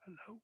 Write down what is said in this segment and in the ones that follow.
Hello.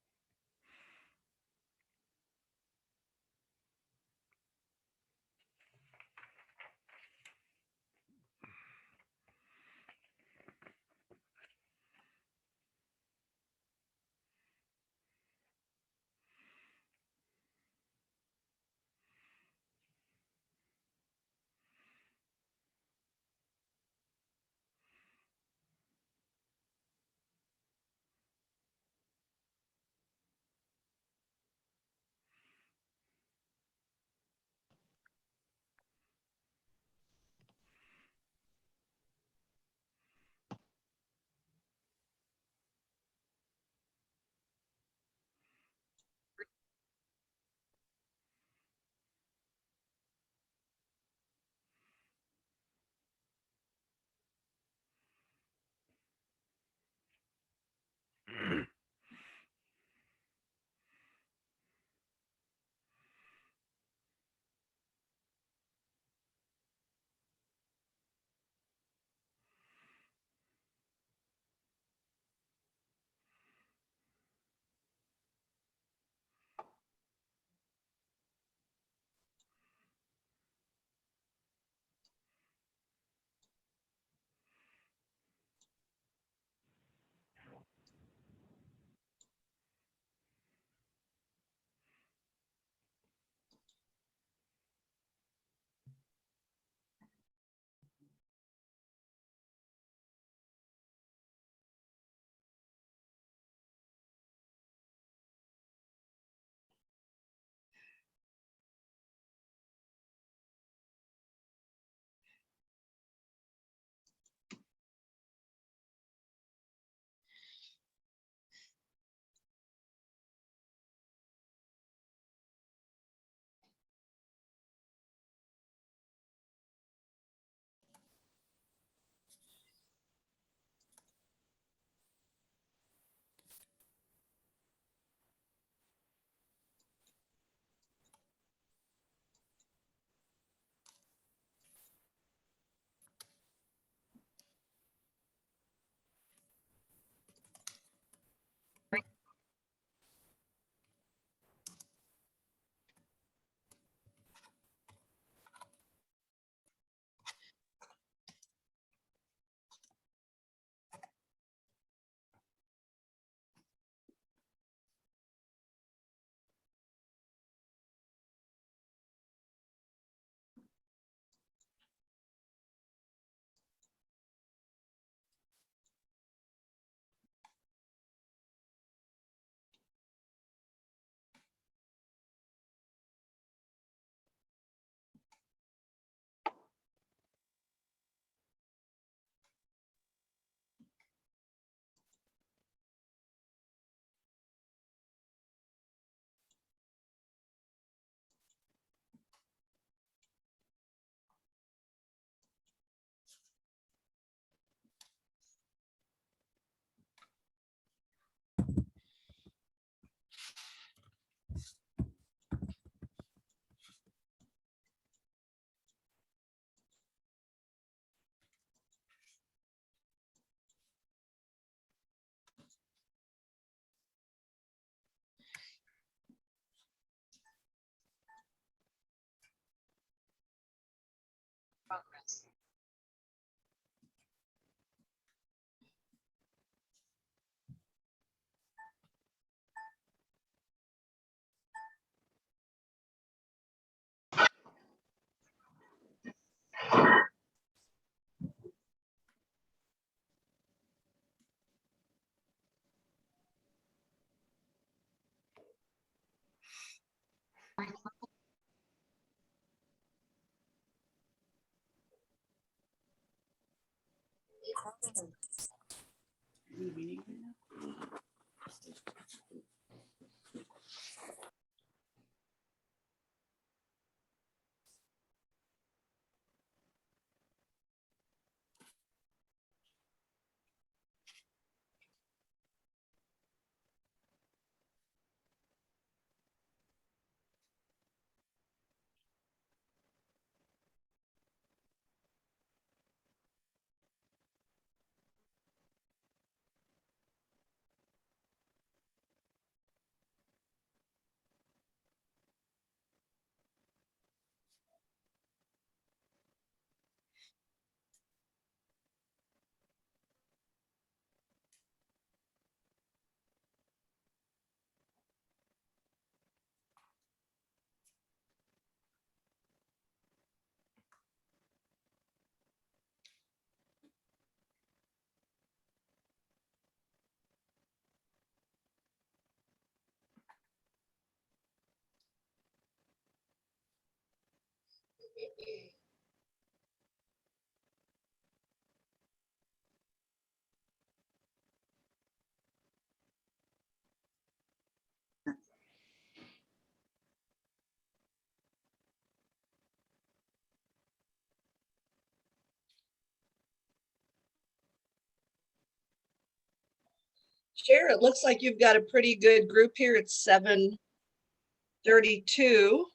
Chair, it looks like you've got a pretty good group here. It's 7:32.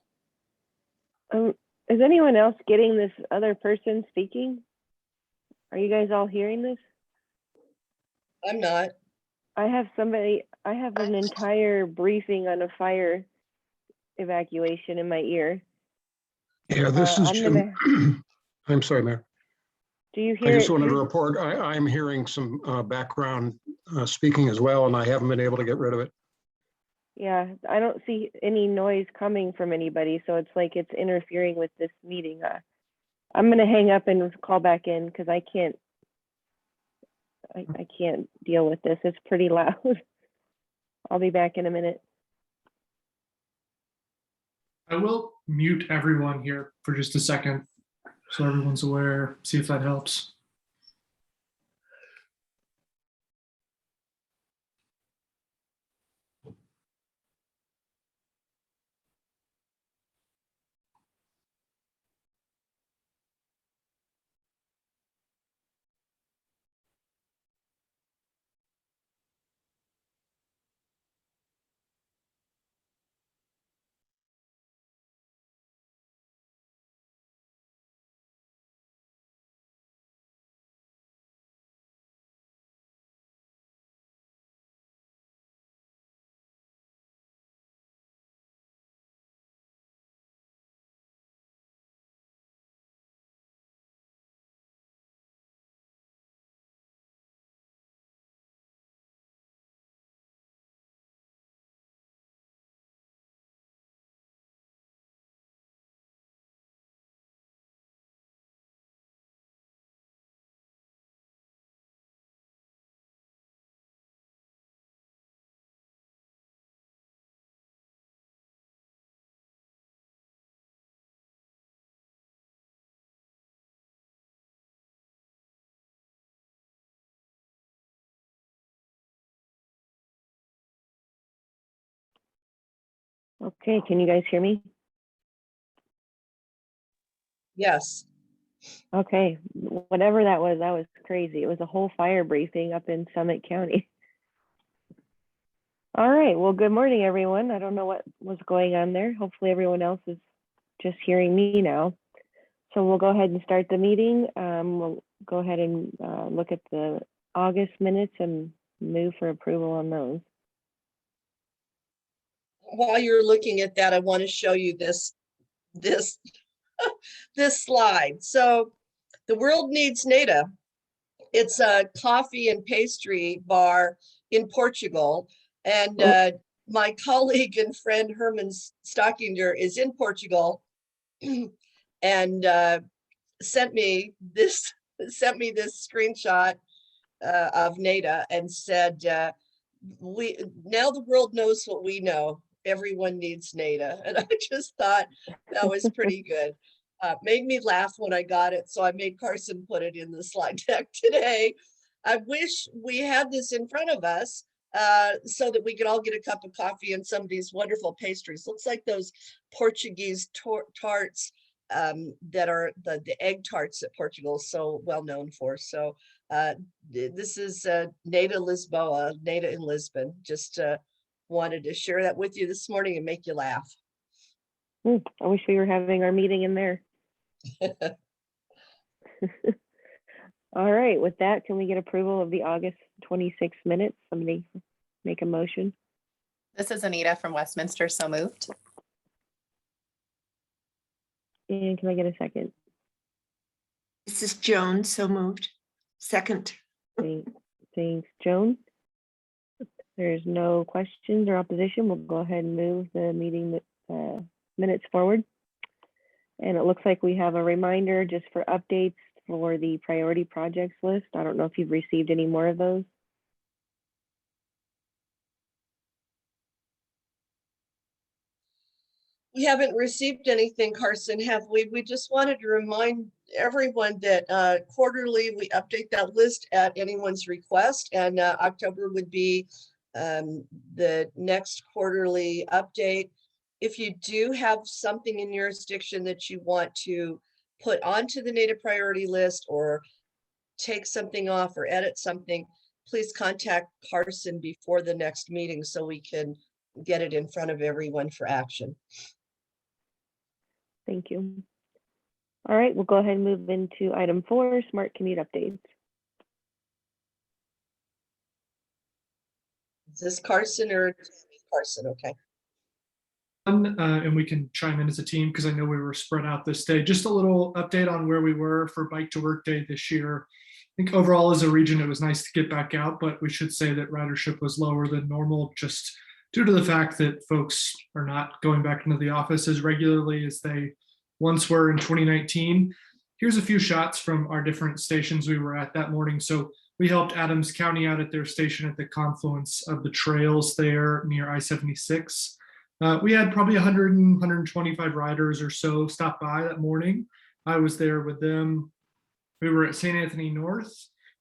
Is anyone else getting this other person speaking? Are you guys all hearing this? I'm not. I have an entire briefing on a fire evacuation in my ear. Yeah, this is Jim. I'm sorry, Mayor. Do you hear I it? just wanted to report, I'm hearing some background speaking as well, and I haven't been able to get rid of it. Yeah, I don't see any noise coming from anybody, so it's like it's interfering with this meeting. I'm gonna hang up and call back in because I can't deal with this. It's pretty loud. I'll be back in a minute. I will mute everyone here for just a second so everyone's aware, see if that helps. Okay, can you guys hear me? Yes. Okay, whatever that was crazy. It was a whole fire briefing up in Summit County. All right, well, good morning, everyone. I don't know what was going on there. Hopefully everyone else is just hearing me now. So we'll go ahead and start the meeting. We'll go ahead and look at the August minutes and move for approval on those. While you're looking at that, I want to show you this this slide. So the world needs NATA. It's a coffee and pastry bar in Portugal. And my colleague and friend Herman Stockinger is in Portugal and sent me this screenshot of NATA and said, now the world knows what we know. Everyone needs NATA. And I just thought that was pretty good. Made me laugh when I got it. So I made Carson put it in the slide deck today. I wish we had this in front of us so that we could all get a cup of coffee and some of these wonderful pastries. Looks like those Portuguese tarts that are the egg tarts that Portugal is so well known for. So this is NATA Lisboa, NATA in Lisbon. Just wanted to share that with you this morning and make you laugh. I wish we were having our meeting in there. All right, with that, can we get approval of the August 26 minutes? Somebody make a motion. This is Anita from Westminster, so moved. And can I get a second? This is Joan, so moved. Second. Thanks, Joan. There's no questions or opposition. We'll go ahead and move the meeting minutes forward. And it looks like we have a reminder just for updates for the priority projects list. I don't know if you've received any more of those. We haven't received anything, Carson, have we? We just wanted to remind everyone that quarterly we update that list at anyone's request, and October would be the next quarterly update. If you do have something in your jurisdiction that you want to put onto the NATA priority list or take something off or edit something, please contact Carson before the next meeting so we can get it in front of everyone for action. Thank you. All right, we'll go ahead and move into item 4, smart commute updates. Is this Carson or Carson? Okay. And we can chime in as a team because I know we were spread out this day. Just a little update on where we were for Bike to Work Day this year. I think overall as a region, it was nice to get back out, but we should say that ridership was lower than normal just due to the fact that folks are not going back into the office as regularly as they once were in 2019. Here's a few shots from our different stations we were at that morning. So we helped Adams County out at their station at the confluence of the trails there near I-76. We had probably 100 and 125 riders or so stop by that morning. I was there with them. We were at St. Anthony North.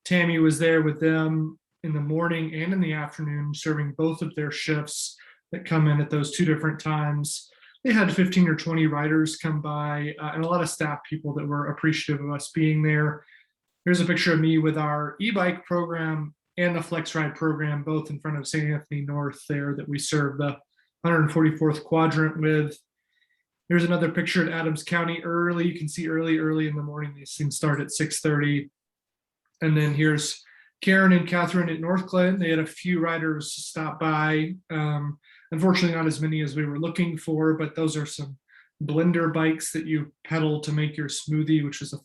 Tammy was there with them in the morning and in the afternoon, serving both of their shifts that come in at those two different times. They had 15 or 20 riders come by and a lot of staff people that were appreciative of us being there. Here's a picture of me with our e-bike program and the Flex Ride program, both in front of St. Anthony North there that we serve the 144th quadrant with. Here's another picture at Adams County early. You can see early in the morning. These things start at 6:30. And then here's Karen and Catherine at North Glen. They had a few riders stop by. Unfortunately, not as many as we were looking for, but those are some blender bikes that you pedal to make your smoothie, which is a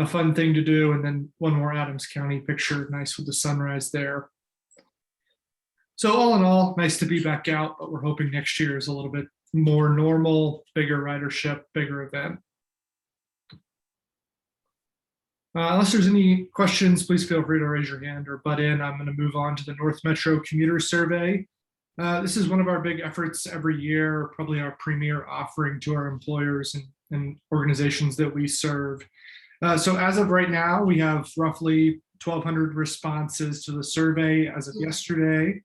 fun thing to do. And then one more Adams County picture, nice with the sunrise there. So all in all, nice to be back out, but we're hoping next year is a little bit more normal, bigger ridership, bigger event. Unless there's any questions, please feel free to raise your hand or butt in. I'm going to move on to the North Metro Commuter Survey. This is one of our big efforts every year, probably our premier offering to our employers and organizations that we serve. So as of right now, we have roughly 1,200 responses to the survey as of yesterday.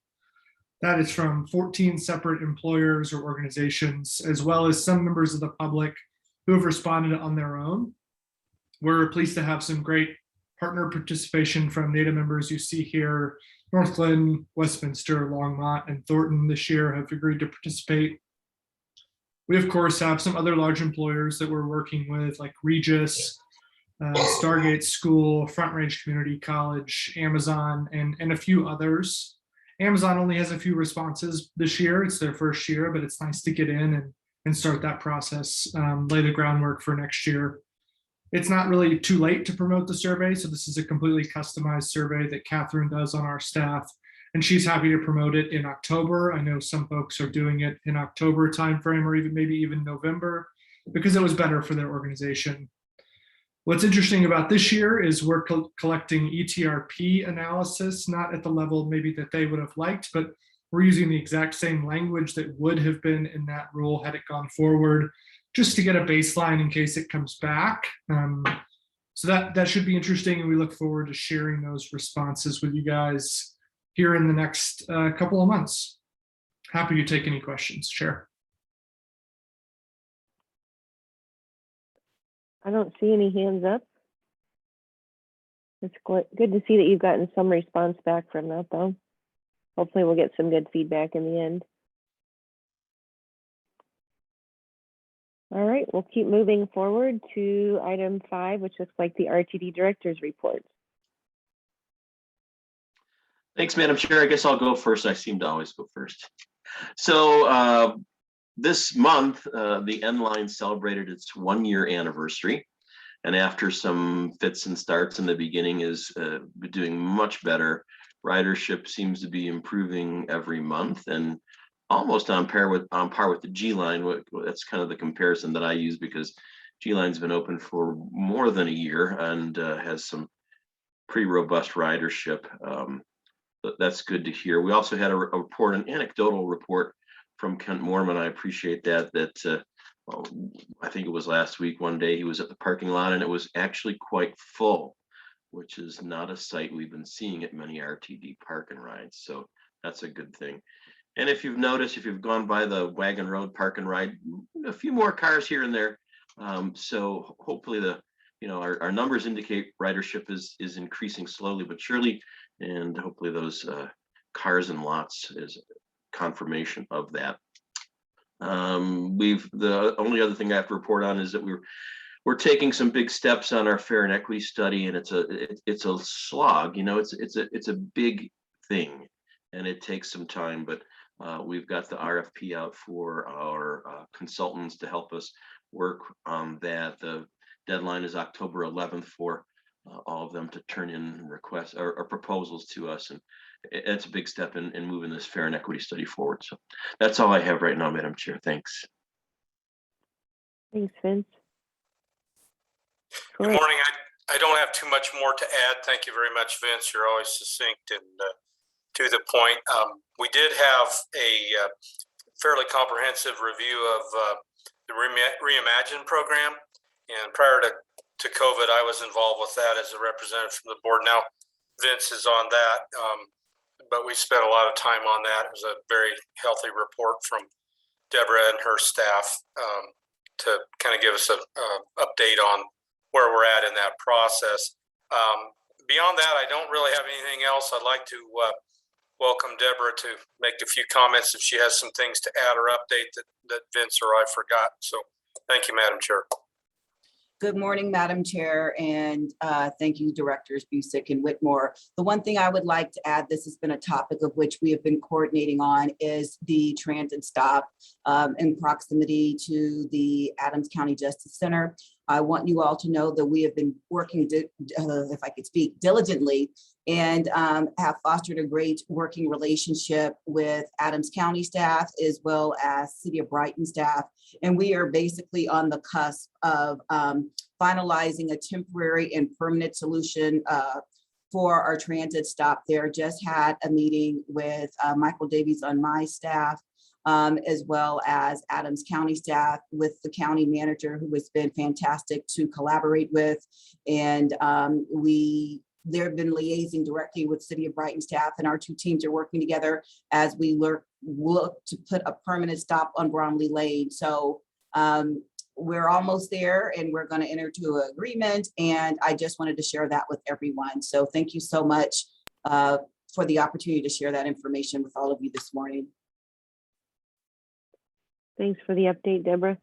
That is from 14 separate employers or organizations, as well as some members of the public who have responded on their own. We're pleased to have some great partner participation from NATA members you see here. North Glen, Westminster, Longmont, and Thornton this year have agreed to participate. We, of course, have some other large employers that we're working with, like Regis, Stargate School, Front Range Community College, Amazon, and a few others. Amazon only has a few responses this year. It's their first year, but it's nice to get in and start that process, lay the groundwork for next year. It's not really too late to promote the survey. So this is a completely customized survey that Catherine does on our staff, and she's happy to promote it in October. I know some folks are doing it in October timeframe, or maybe even November, because it was better for their organization. What's interesting about this year is we're collecting ETRP analysis, not at the level maybe that they would have liked, but we're using the exact same language that would have been in that rule had it gone forward, just to get a baseline in case it comes back. So that should be interesting, and we look forward to sharing those responses with you guys here in the next couple of months. Happy to take any questions. Chair. I don't see any hands up. It's good to see that you've gotten some response back from that, though. Hopefully we'll get some good feedback in the end. All right, we'll keep moving forward to item 5, which looks like the RTD Director's Report. Thanks, Madam Chair. I guess I'll go first. I seem to always go first. So this month, the N Line celebrated its 1-year anniversary. And after some fits and starts in the beginning, is doing much better. Ridership seems to be improving every month and almost on par with the G Line. That's kind of the comparison that I use, because G Line's been open for more than a year and has some pretty robust ridership. That's good to hear. We also had a report, an anecdotal report from Kent Mormon. I appreciate that. I think it was last week, one day he was at the parking lot and it was actually quite full, which is not a sight we've been seeing at many RTD park and rides. So that's a good thing. And if you've noticed, if you've gone by the Wagon Road Park and Ride, a few more cars here and there. So hopefully our numbers indicate ridership is increasing slowly but surely, and hopefully those cars and lots is confirmation of that. The only other thing I have to report on is that we're taking some big steps on our fair and equity study, and it's a slog. It's a big thing, and it takes some time. But we've got the RFP out for our consultants to help us work on that. The deadline is October 11th for all of them to turn in requests or proposals to us, and it's a big step in moving this fair and equity study forward. So that's all I have right now, Madam Chair. Thanks. Thanks, Vince. Good morning. I don't have too much more to add. Thank you very much, Vince. You're always succinct and to the point. We did have a fairly comprehensive review of the Reimagine program, and prior to COVID, I was involved with that as a representative from the board. Now, Vince is on that, but we spent a lot of time on that. It was a very healthy report from Deborah and her staff to kind of give us an update on where we're at in that process. Beyond that, I don't really have anything else. I'd like to welcome Deborah to make a few comments if she has some things to add or update that Vince or I forgot. So thank you, Madam Chair. Good morning, Madam Chair, and thank you, Directors Busick and Whitmore. The one thing I would like to add, this has been a topic of which we have been coordinating on, is the transit stop in proximity to the Adams County Justice Center. I want you all to know that we have been working, if I could speak, diligently, and have fostered a great working relationship with Adams County staff as well as City of Brighton staff. And we are basically on the cusp of finalizing a temporary and permanent solution for our transit stop there. Just had a meeting with Michael Davies on my staff, as well as Adams County staff, with the county manager, who has been fantastic to collaborate with. And they've been liaising directly with City of Brighton staff, and our two teams are working together as we look to put a permanent stop on Bromley Lane. So we're almost there, and we're going to enter into an agreement. And I just wanted to share that with everyone. So thank you so much for the opportunity to share that information with all of you this morning. Thanks for the update, Deborah.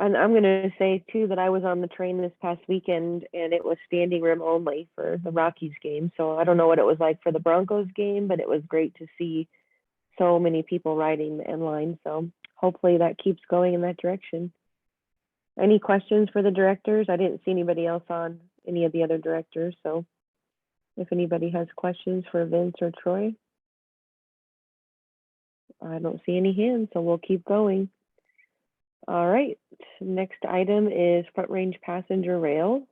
And I'm going to say too that I was on the train this past weekend, and it was standing room only for the Rockies game. So I don't know what it was like for the Broncos game, but it was great to see so many people riding the N line. So hopefully that keeps going in that direction. Any questions for the directors? I didn't see anybody else on any of the other directors. So if anybody has questions for Vince or Troy, I don't see any hands, so we'll keep going. All right, next item is Front Range Passenger Rail.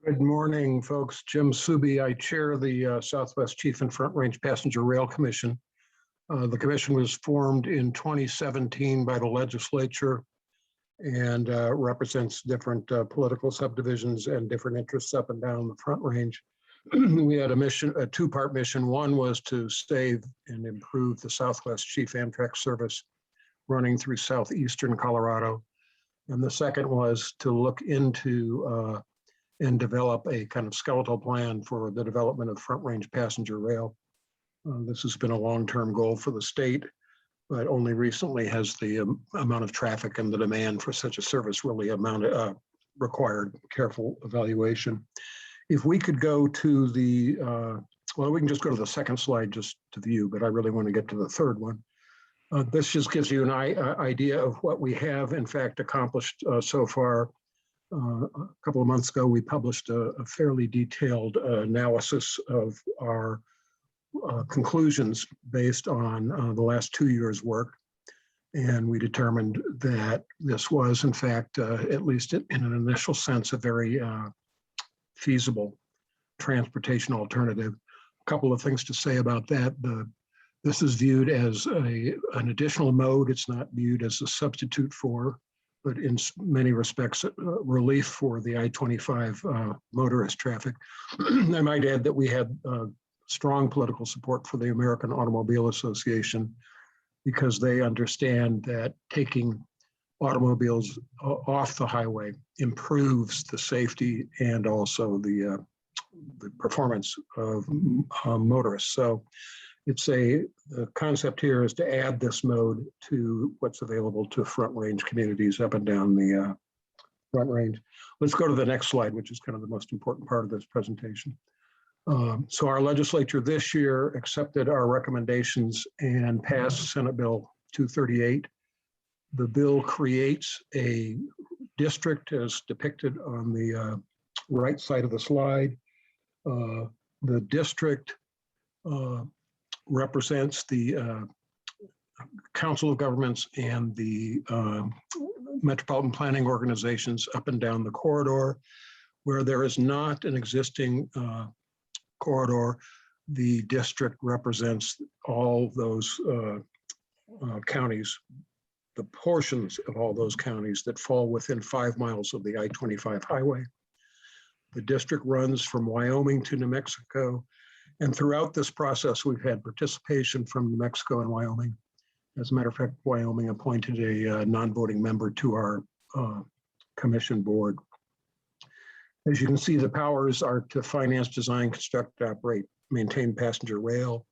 Good morning, folks. Jim Subi. I chair the Southwest Chief and Front Range Passenger Rail Commission. The commission was formed in 2017 by the legislature and represents different political subdivisions and different interests up and down the Front Range. We had a two-part mission. One was to save and improve the Southwest Chief Amtrak service running through southeastern Colorado. And the second was to look into and develop a kind of skeletal plan for the development of Front Range passenger rail. This has been a long-term goal for the state, but only recently has the amount of traffic and the demand for such a service really required careful evaluation. If we could go to the, well, we can just go to the second slide just to view, but I really want to get to the third one. This just gives you an idea of what we have in fact accomplished so far. A couple of months ago, we published a fairly detailed analysis of our conclusions based on the last 2 years' work. And we determined that this was in fact, at least in an initial sense, a very feasible transportation alternative. A couple of things to say about that. This is viewed as an additional mode. It's not viewed as a substitute for, but in many respects, relief for the I-25 motorist traffic. I might add that we had strong political support for the American Automobile Association because they understand that taking automobiles off the highway improves the safety and also the performance of motorists. So it's the concept here is to add this mode to what's available to Front Range communities up and down the Front Range. Let's go to the next slide, which is kind of the most important part of this presentation. So our legislature this year accepted our recommendations and passed Senate Bill 238. The bill creates a district as depicted on the right side of the slide. The district represents the Council of Governments and the metropolitan planning organizations up and down the corridor. Where there is not an existing corridor, the district represents all those counties, the portions of all those counties that fall within 5 miles of the I-25 highway. The district runs from Wyoming to New Mexico. And throughout this process, we've had participation from New Mexico and Wyoming. As a matter of fact, Wyoming appointed a non-voting member to our commission board. As you can see, the powers are to finance, design, construct, operate, maintain passenger rail.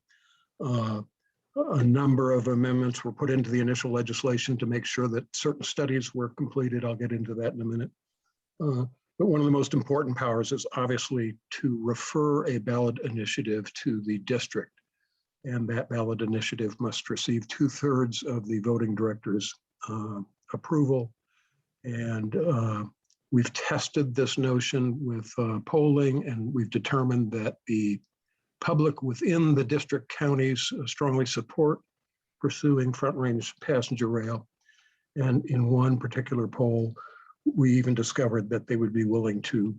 A number of amendments were put into the initial legislation to make sure that certain studies were completed. I'll get into that in a minute. But one of the most important powers is obviously to refer a ballot initiative to the district. And that ballot initiative must receive 2/3 of the voting director's approval. And we've tested this notion with polling, and we've determined that the public within the district counties strongly support pursuing Front Range passenger rail. And in one particular poll, we even discovered that they would be willing to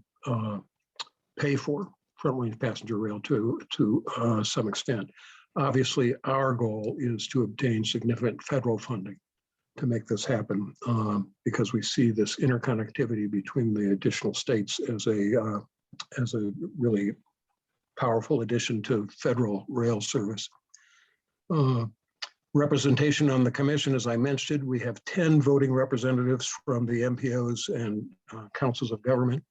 pay for Front Range passenger rail to some extent. Obviously, our goal is to obtain significant federal funding to make this happen because we see this interconnectivity between the additional states as a really powerful addition to federal rail service. Representation on the commission, as I mentioned, we have 10 voting representatives from the MPOs and councils of government,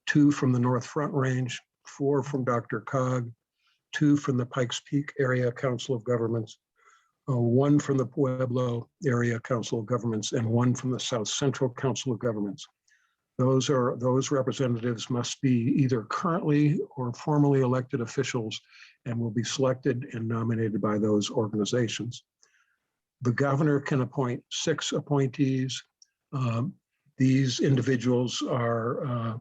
2 from the North Front Range, 4 from DRCOG, 2 from the Pikes Peak Area Council of Governments, 1 from the Pueblo Area Council of Governments, and 1 from the South Central Council of Governments. Those representatives must be either currently or formerly elected officials and will be selected and nominated by those organizations. The governor can appoint 6 appointees. These individuals are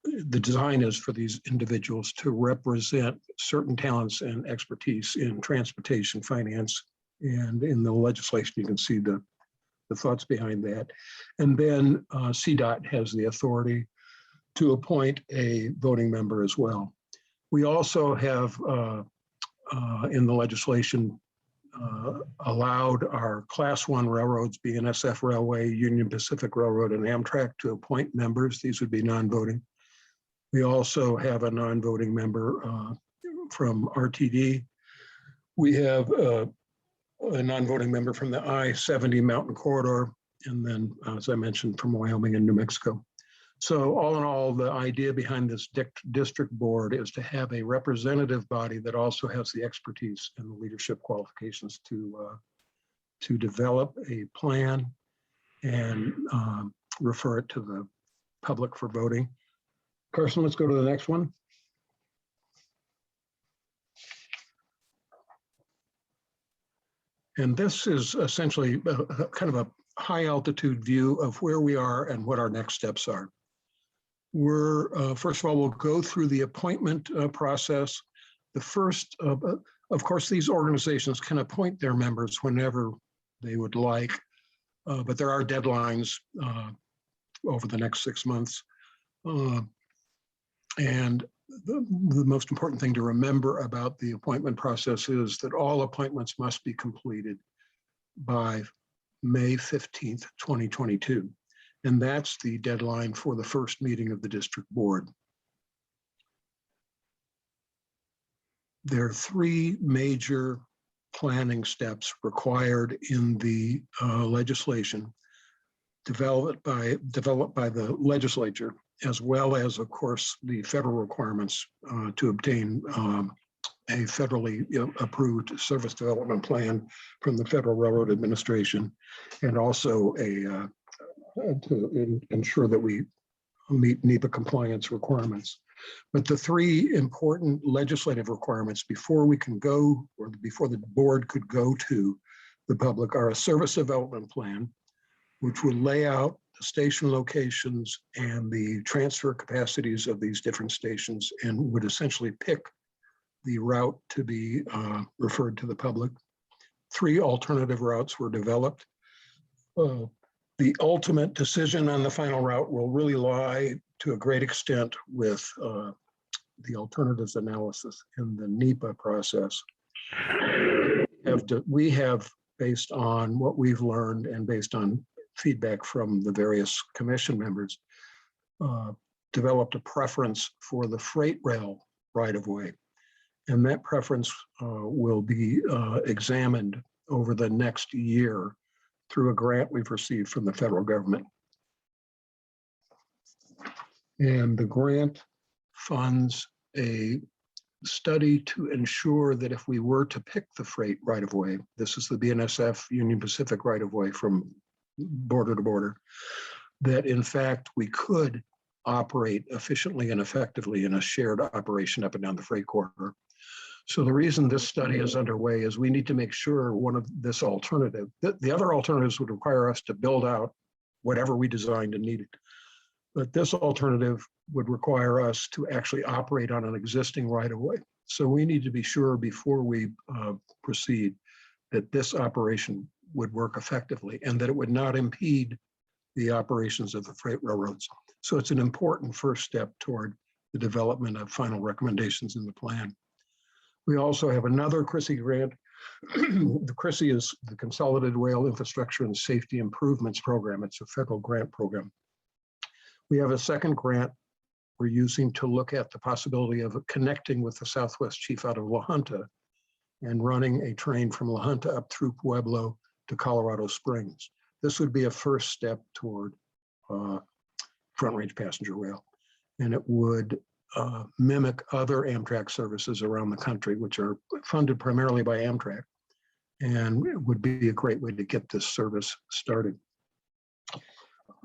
the design is for these individuals to represent certain talents and expertise in transportation, finance, and in the legislation. You can see the thoughts behind that. And then CDOT has the authority to appoint a voting member as well. We also have in the legislation allowed our Class 1 railroads, BNSF Railway, Union Pacific Railroad, and Amtrak to appoint members. These would be non-voting. We also have a non-voting member from RTD. We have a non-voting member from the I-70 Mountain Corridor, and then, as I mentioned, from Wyoming and New Mexico. So all in all, the idea behind this district board is to have a representative body that also has the expertise and the leadership qualifications to develop a plan and refer it to the public for voting. Carson, let's go to the next one. And this is essentially kind of a high altitude view of where we are and what our next steps are. We're, first of all, we'll go through the appointment process. The first, of course, these organizations can appoint their members whenever they would like, but there are deadlines over the next 6 months. And the most important thing to remember about the appointment process is that all appointments must be completed by May 15th, 2022. And that's the deadline for the first meeting of the district board. There are 3 major planning steps required in the legislation developed by the legislature, as well as, of course, the federal requirements to obtain a federally approved service development plan from the Federal Railroad Administration, and also to ensure that we meet NEPA compliance requirements. But the 3 important legislative requirements before we can go, or before the board could go to the public, are a service development plan, which will lay out the station locations and the transfer capacities of these different stations, and would essentially pick the route to be referred to the public. 3 alternative routes were developed. The ultimate decision on the final route will really lie to a great extent with the alternatives analysis in the NEPA process. We have, based on what we've learned and based on feedback from the various commission members, developed a preference for the freight rail right-of-way. And that preference will be examined over the next year through a grant we've received from the federal government. And the grant funds a study to ensure that if we were to pick the freight right-of-way, this is the BNSF Union Pacific right-of-way from border to border, that in fact we could operate efficiently and effectively in a shared operation up and down the freight corridor. So the reason this study is underway is we need to make sure one of this alternative, the other alternatives would require us to build out whatever we designed and needed. But this alternative would require us to actually operate on an existing right-of-way. So we need to be sure before we proceed that this operation would work effectively and that it would not impede the operations of the freight railroads. So it's an important first step toward the development of final recommendations in the plan. We also have another CRISI grant. The CRISI is the Consolidated Rail Infrastructure and Safety Improvements Program. It's a federal grant program. We have a second grant we're using to look at the possibility of connecting with the Southwest Chief out of La Junta and running a train from La Junta up through Pueblo to Colorado Springs. This would be a first step toward Front Range passenger rail, and it would mimic other Amtrak services around the country, which are funded primarily by Amtrak, and it would be a great way to get this service started.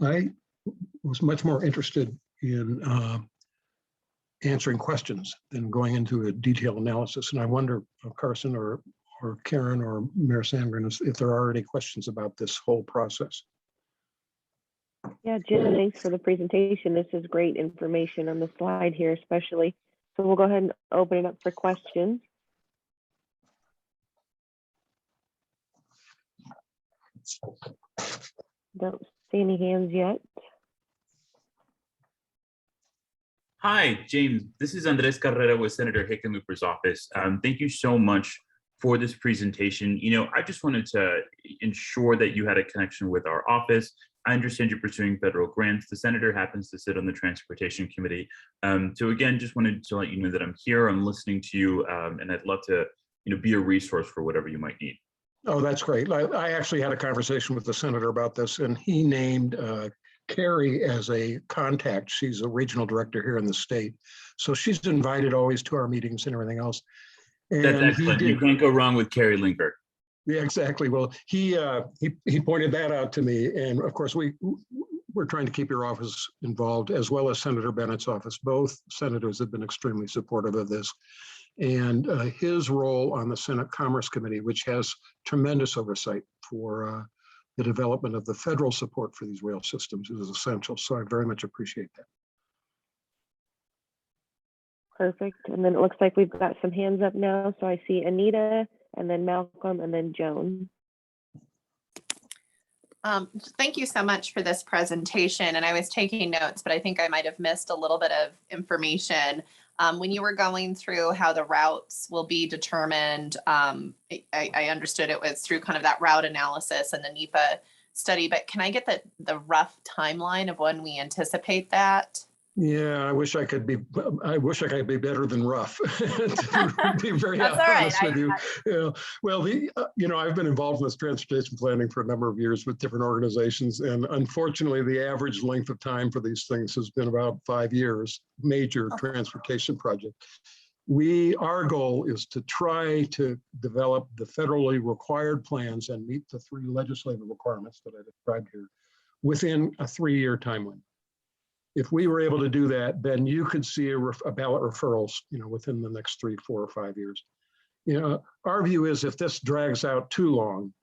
I was much more interested in answering questions than going into a detailed analysis. And I wonder, Carson or Karen or Mayor Sandgren, if there are any questions about this whole process. Yeah, Jim, thanks for the presentation. This is great information on the slide here, especially. So we'll go ahead and open it up for questions. Don't see any hands yet. Hi, James. This is Andres Carrera with Senator Hickenlooper's office. Thank you so much for this presentation. I just wanted to ensure that you had a connection with our office. I understand you're pursuing federal grants. The senator happens to sit on the Transportation Committee. So again, just wanted to let you know that I'm here, I'm listening to you, and I'd love to be a resource for whatever you might need. Oh, that's great. I actually had a conversation with the senator about this, and he named Carrie as a contact. She's a regional director here in the state. So she's invited always to our meetings and everything else. And That's excellent. You can't go wrong with Carrie Linker. Yeah, exactly. Well, he pointed that out to me. And of course, we're trying to keep your office involved, as well as Senator Bennett's office. Both senators have been extremely supportive of this. And his role on the Senate Commerce Committee, which has tremendous oversight for the development of the federal support for these rail systems, is essential. So I very much appreciate that. Perfect. And then it looks like we've got some hands up now. So I see Anita, and then Malcolm, and then Joan. Thank you so much for this presentation. And I was taking notes, but I think I might have missed a little bit of information. When you were going through how the routes will be determined, I understood it was through kind of that route analysis and the NEPA study, but can I get the rough timeline of when we anticipate that? Yeah, I wish I could be better than rough, to be very That's all right. honest with you. Yeah. Well, I've been involved in this transportation planning for a number of years with different organizations, and unfortunately, the average length of time for these things has been about 5 years, major transportation project. Our goal is to try to develop the federally required plans and meet the 3 legislative requirements that I described here within a 3-year timeline. If we were able to do that, then you could see a ballot referrals, within the next 3, 4, or 5 years. Our view is if this drags out too long,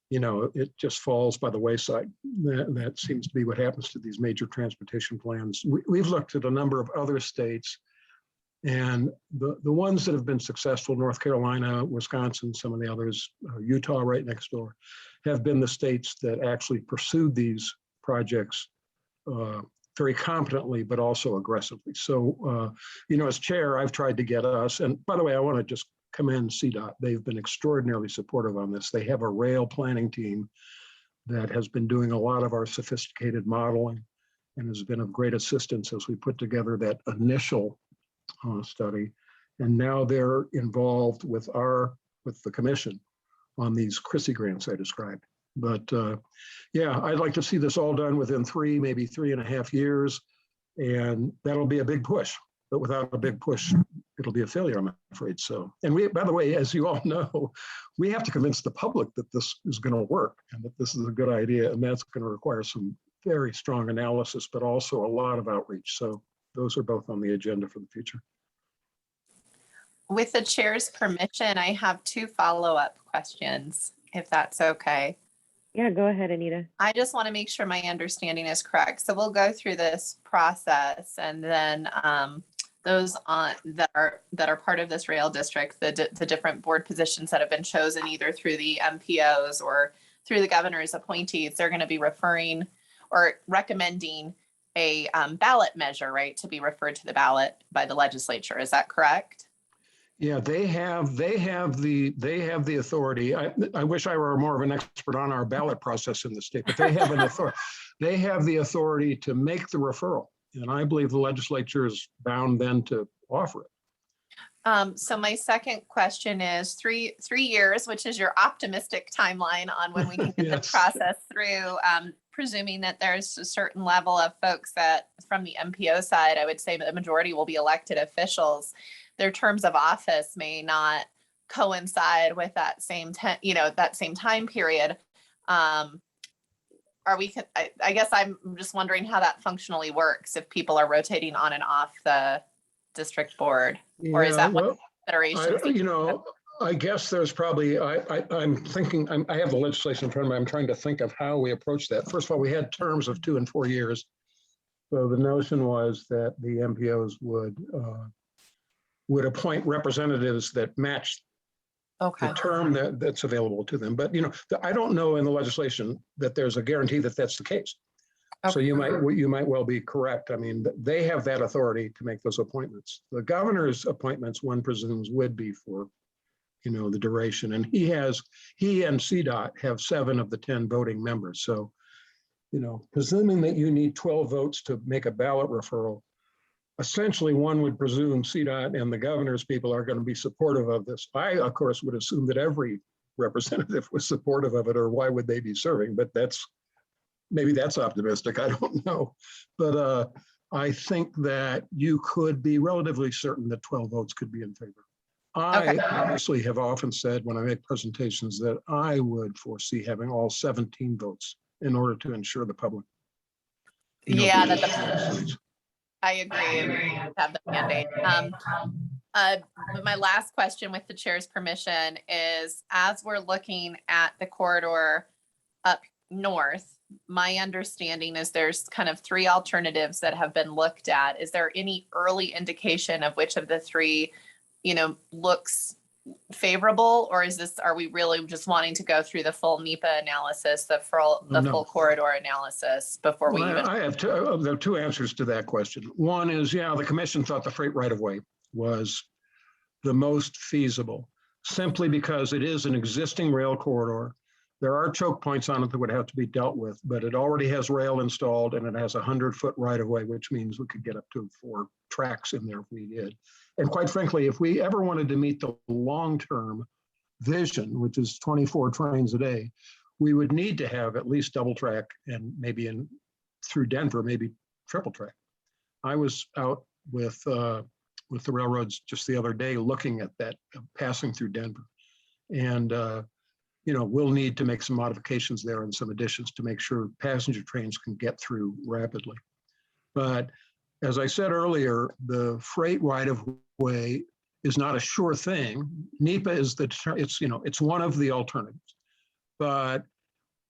it just falls by the wayside. That seems to be what happens to these major transportation plans. We've looked at a number of other states, and the ones that have been successful, North Carolina, Wisconsin, some of the others, Utah right next door, have been the states that actually pursued these projects very competently, but also aggressively. So, as chair, I've tried to get us, and by the way, I want to just commend CDOT. They've been extraordinarily supportive on this. They have a rail planning team that has been doing a lot of our sophisticated modeling and has been of great assistance as we put together that initial study. And now they're involved with the commission on these CRISI grants I described. But yeah, I'd like to see this all done within 3, maybe 3.5 years, and that'll be a big push. But without a big push, it'll be a failure, I'm afraid. So, and by the way, as you all know, we have to convince the public that this is going to work and that this is a good idea, and that's going to require some very strong analysis, but also a lot of outreach. So those are both on the agenda for the future. With the chair's permission, I have 2 follow-up questions, if that's okay. Yeah, go ahead, Anita. I just want to make sure my understanding is correct. So we'll go through this process, and then those that are part of this rail district, the different board positions that have been chosen either through the MPOs or through the governor's appointees, they're going to be referring or recommending a ballot measure, right, to be referred to the ballot by the legislature. Is that correct? Yeah, they have the authority. I wish I were more of an expert on our ballot process in the state, but they have an authority. They have the authority to make the referral, and I believe the legislature is bound then to offer it. So my second question is 3 years, which is your optimistic timeline on when we can get Yes. the process through. Presuming that there's a certain level of folks that from the MPO side, I would say the majority will be elected officials. Their terms of office may not coincide with that same that same time period. are we, I guess I'm just wondering how that functionally works if people are rotating on and off the district board, or is Yeah, that what well, considerations? I guess there's probably, I'm thinking, I have the legislation in front of me. I'm trying to think of how we approach that. First of all, we had terms of 2 and 4 years. So the notion was that the MPOs would appoint representatives that matched Okay. the term that's available to them. But, I don't know in the legislation that there's a guarantee that that's the case. So Okay. you might well be correct. I mean, they have that authority to make those appointments. The governor's appointments, one presumes, would be for, the duration. And he and CDOT have 7 of the 10 voting members. So, presuming that you need 12 votes to make a ballot referral, essentially one would presume CDOT and the governor's people are going to be supportive of this. I, of course, would assume that every representative was supportive of it, or why would they be serving? But maybe that's optimistic. I don't know. But I think that you could be relatively certain that 12 votes could be in favor. I obviously have often said when I make presentations that I would foresee having all 17 votes in order to ensure the public. Yeah, I agree. Have the mandate. But my last question, with the chair's permission, is as we're looking at the corridor up north, my understanding is there's kind of 3 alternatives that have been looked at. Is there any early indication of which of the 3, looks favorable, or are we really just wanting to go through the full NEPA analysis, the full corridor analysis before we even? I have there are 2 answers to that question. One is, the commission thought the freight right-of-way was the most feasible, simply because it is an existing rail corridor. There are choke points on it that would have to be dealt with, but it already has rail installed and it has 100-foot right-of-way, which means we could get up to 4 tracks in there if we did. And quite frankly, if we ever wanted to meet the long-term vision, which is 24 trains a day, we would need to have at least double track and maybe through Denver, maybe triple track. I was out with the railroads just the other day looking at that, passing through Denver. And we'll need to make some modifications there and some additions to make sure passenger trains can get through rapidly. But as I said earlier, the freight right-of-way is not a sure thing. NEPA is it's one of the alternatives, but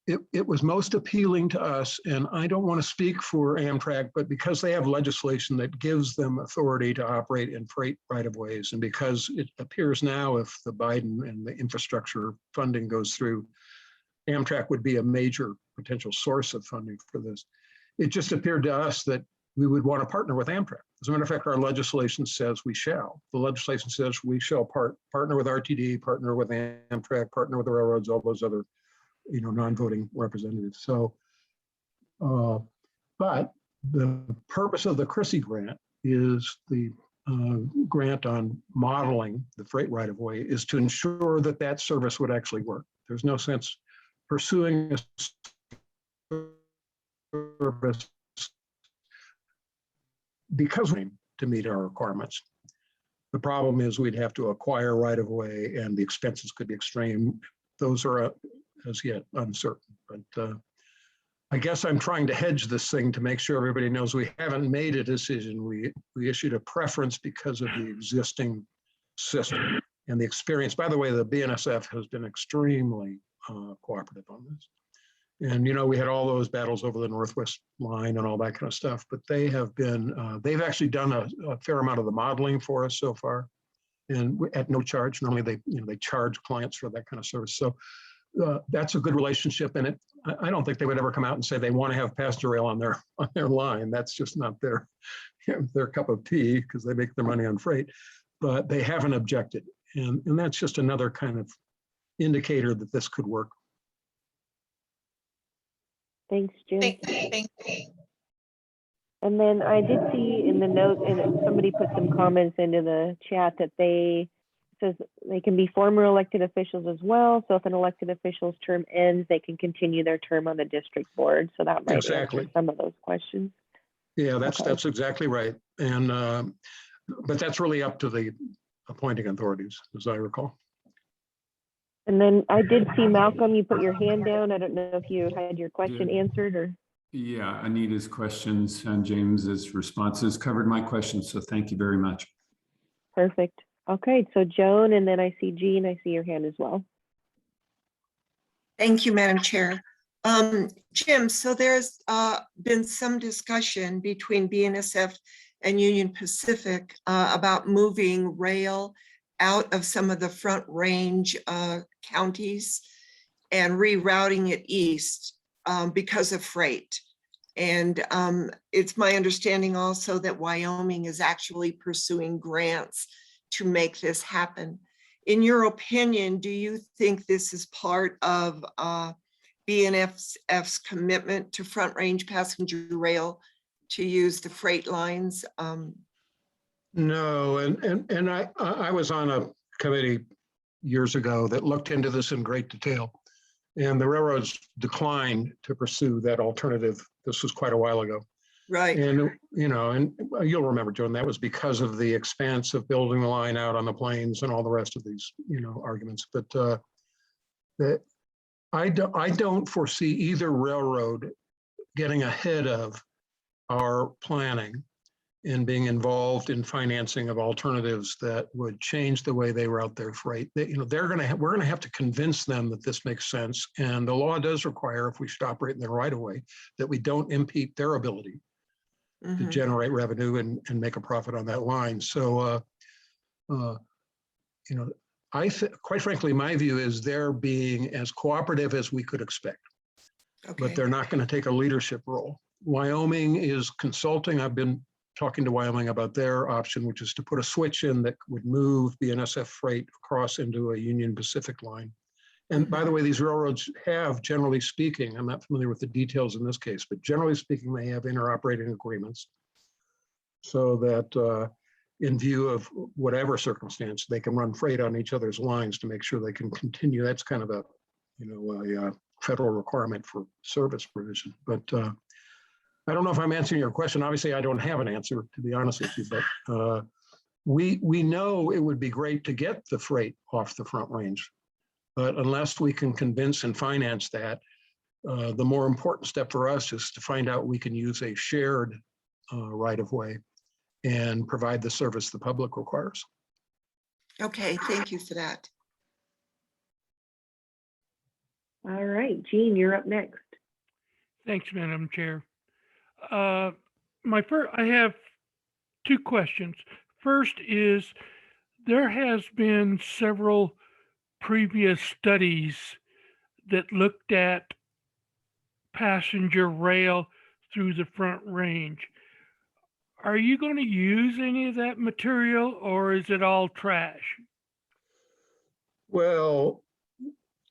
it was most appealing to us. And I don't want to speak for Amtrak, but because they have legislation that gives them authority to operate in freight right-of-ways, and because it appears now if the Biden and the infrastructure funding goes through, Amtrak would be a major potential source of funding for this. It just appeared to us that we would want to partner with Amtrak. As a matter of fact, our legislation says we shall. The legislation says we shall partner with RTD, partner with Amtrak, partner with the railroads, all those other non-voting representatives. So, but the purpose of the Chrissy grant is the grant on modeling the freight right-of-way is to ensure that that service would actually work. There's no sense pursuing a service because we need to meet our requirements. The problem is we'd have to acquire right-of-way and the expenses could be extreme. Those are as yet uncertain, but I guess I'm trying to hedge this thing to make sure everybody knows we haven't made a decision. We issued a preference because of the existing system and the experience. By the way, the BNSF has been extremely cooperative on this. And, we had all those battles over the Northwest line and all that kind of stuff, but they have been, they've actually done a fair amount of the modeling for us so far and at no charge. Normally they charge clients for that kind of service. So that's a good relationship. And I don't think they would ever come out and say they want to have passenger rail on their line. That's just not their cup of tea because they make their money on freight, but they haven't objected. And that's just another kind of indicator that this could work. Thanks, Jim. Thank And then I did see in the note, and somebody put some comments into the chat that says they can be former elected officials as well. So if an elected official's term ends, they can continue their term on the district board. So that might answer some of those questions. Yeah, that's exactly right. And but that's really up to the appointing authorities, as I recall. And then I did see Malcolm, you put your hand down. I don't know if you had your question answered or. Yeah, Anita's questions and James's responses covered my questions, so thank you very much. Perfect. Okay, so Joan, and then I see Jean, I see your hand as well. Thank you, Madam Chair. Jim, so there's been some discussion between BNSF and Union Pacific about moving rail out of some of the Front Range counties and rerouting it east because of freight. And it's my understanding also that Wyoming is actually pursuing grants to make this happen. In your opinion, do you think this is part of BNSF's commitment to Front Range passenger rail to use the freight lines? No, and I was on a committee years ago that looked into this in great detail. And the railroads declined to pursue that alternative. This was quite a while ago. Right. And, you know, and you'll remember, Joan, that was because of the expense of building the line out on the plains and all the rest of these, you know, arguments. But that I don't foresee either railroad getting ahead of our planning and being involved in financing of alternatives that would change the way they route their freight. They, you know, we're going to have to convince them that this makes sense. And the law does require, if we should operate in the right of way, that we don't impede their ability to generate revenue and make a profit on that line. So, you know, quite frankly, my view is they're being as cooperative as we could expect, but they're not going to take a leadership role. Wyoming is consulting. I've been talking to Wyoming about their option, which is to put a switch in that would move BNSF freight across into a Union Pacific line. And by the way, these railroads have, generally speaking, I'm not familiar with the details in this case, but generally speaking, they have interoperating agreements so that in view of whatever circumstance, they can run freight on each other's lines to make sure they can continue. That's kind of a, you know, a federal requirement for service provision. But I don't know if I'm answering your question. Obviously, I don't have an answer, to be honest with you, but we know it would be great to get the freight off the Front Range. But unless we can convince and finance that, the more important step for us is to find out we can use a shared right of way and provide the service the public requires. Okay, thank you for that. All right, Jean, you're up next. Thanks, Madam Chair. I have two questions. First is, there has been several previous studies that looked at passenger rail through the Front Range. Are you going to use any of that material, or is it all trash? Well,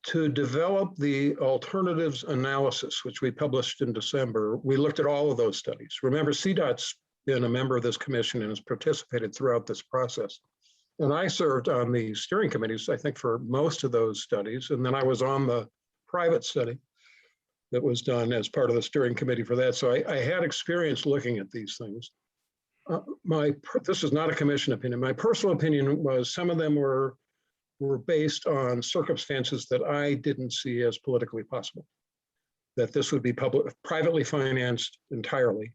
to develop the alternatives analysis, which we published in December, we looked at all of those studies. Remember, CDOT's been a member of this commission and has participated throughout this process. And I served on the steering committees, I think, for most of those studies. And then I was on the private study that was done as part of the steering committee for that. So I had experience looking at these things. This is not a commission opinion. My personal opinion was some of them were based on circumstances that I didn't see as politically possible, that this would be privately financed entirely.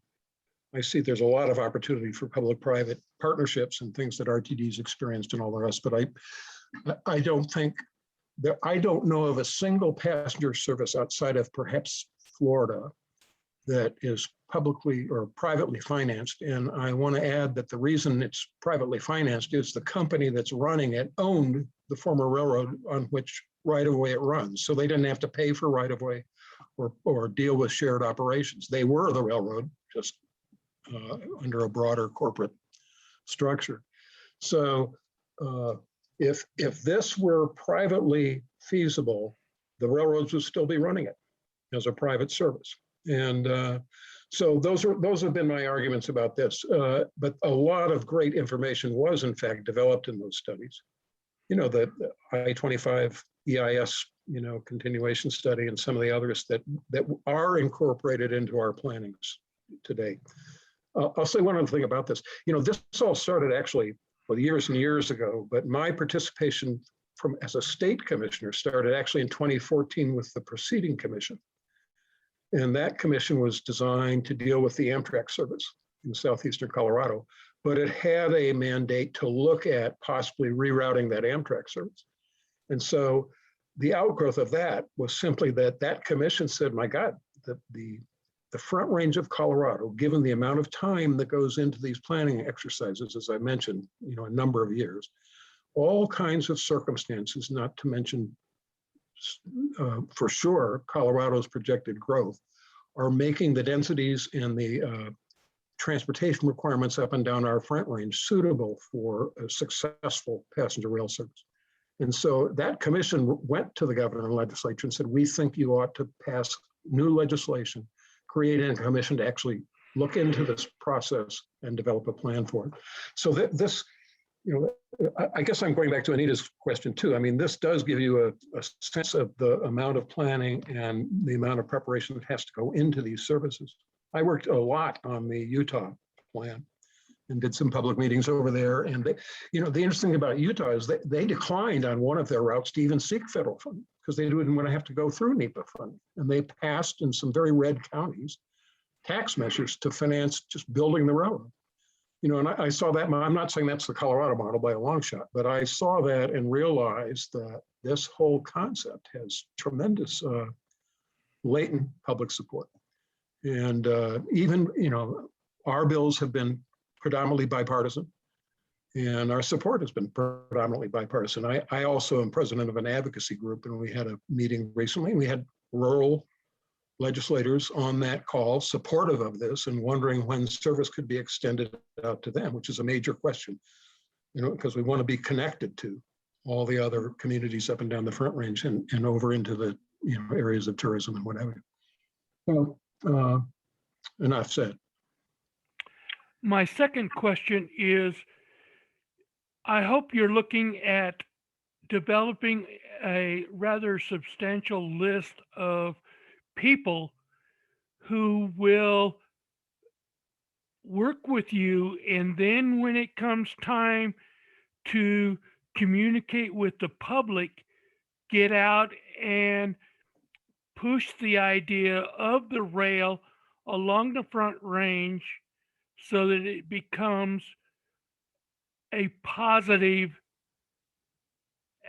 I see there's a lot of opportunity for public-private partnerships and things that RTD's experienced and all the rest, but I don't think that, I don't know of a single passenger service outside of perhaps Florida that is publicly or privately financed. And I want to add that the reason it's privately financed is the company that's running it owned the former railroad on which right-of-way it runs. So they didn't have to pay for right-of-way or deal with shared operations. They were the railroad, just under a broader corporate structure. So if this were privately feasible, the railroads would still be running it as a private service. And so those have been my arguments about this. But a lot of great information was in fact developed in those studies. You know, the I-25 EIS, you know, continuation study and some of the others that are incorporated into our plannings today. I'll say one other thing about this. You know, this all started actually years and years ago, but my participation as a state commissioner, started actually in 2014 with the preceding commission. And that commission was designed to deal with the Amtrak service in southeastern Colorado, but it had a mandate to look at possibly rerouting that Amtrak service. And so the outgrowth of that was simply that commission said, my God, the Front Range of Colorado, given the amount of time that goes into these planning exercises, as I mentioned, a number of years, all kinds of circumstances, not to mention for sure Colorado's projected growth, are making the densities and the transportation requirements up and down our Front Range suitable for a successful passenger rail service. And so that commission went to the governor and legislature and said, we think you ought to pass new legislation, creating a commission to actually look into this process and develop a plan for it. So this, I guess I'm going back to Anita's question too. I mean, this does give you a sense of the amount of planning and the amount of preparation that has to go into these services. I worked a lot on the Utah plan and did some public meetings over there. And they, the interesting thing about Utah is they declined on one of their routes to even seek federal funding because they didn't want to have to go through NEPA funding. And they passed in some very red counties tax measures to finance just building the road. And I saw that. I'm not saying that's the Colorado model by a long shot, but I saw that and realized that this whole concept has tremendous latent public support. And even, our bills have been predominantly bipartisan, and our support has been predominantly bipartisan. I also am president of an advocacy group, and we had a meeting recently, and we had rural legislators on that call supportive of this and wondering when service could be extended out to them, which is a major question, because we want to be connected to all the other communities up and down the Front Range and over into the areas of tourism and whatever. Well, enough said. My second question is, I hope you're looking at developing a rather substantial list of people who will work with you, and then when it comes time to communicate with the public, get out and push the idea of the rail along the Front Range so that it becomes a positive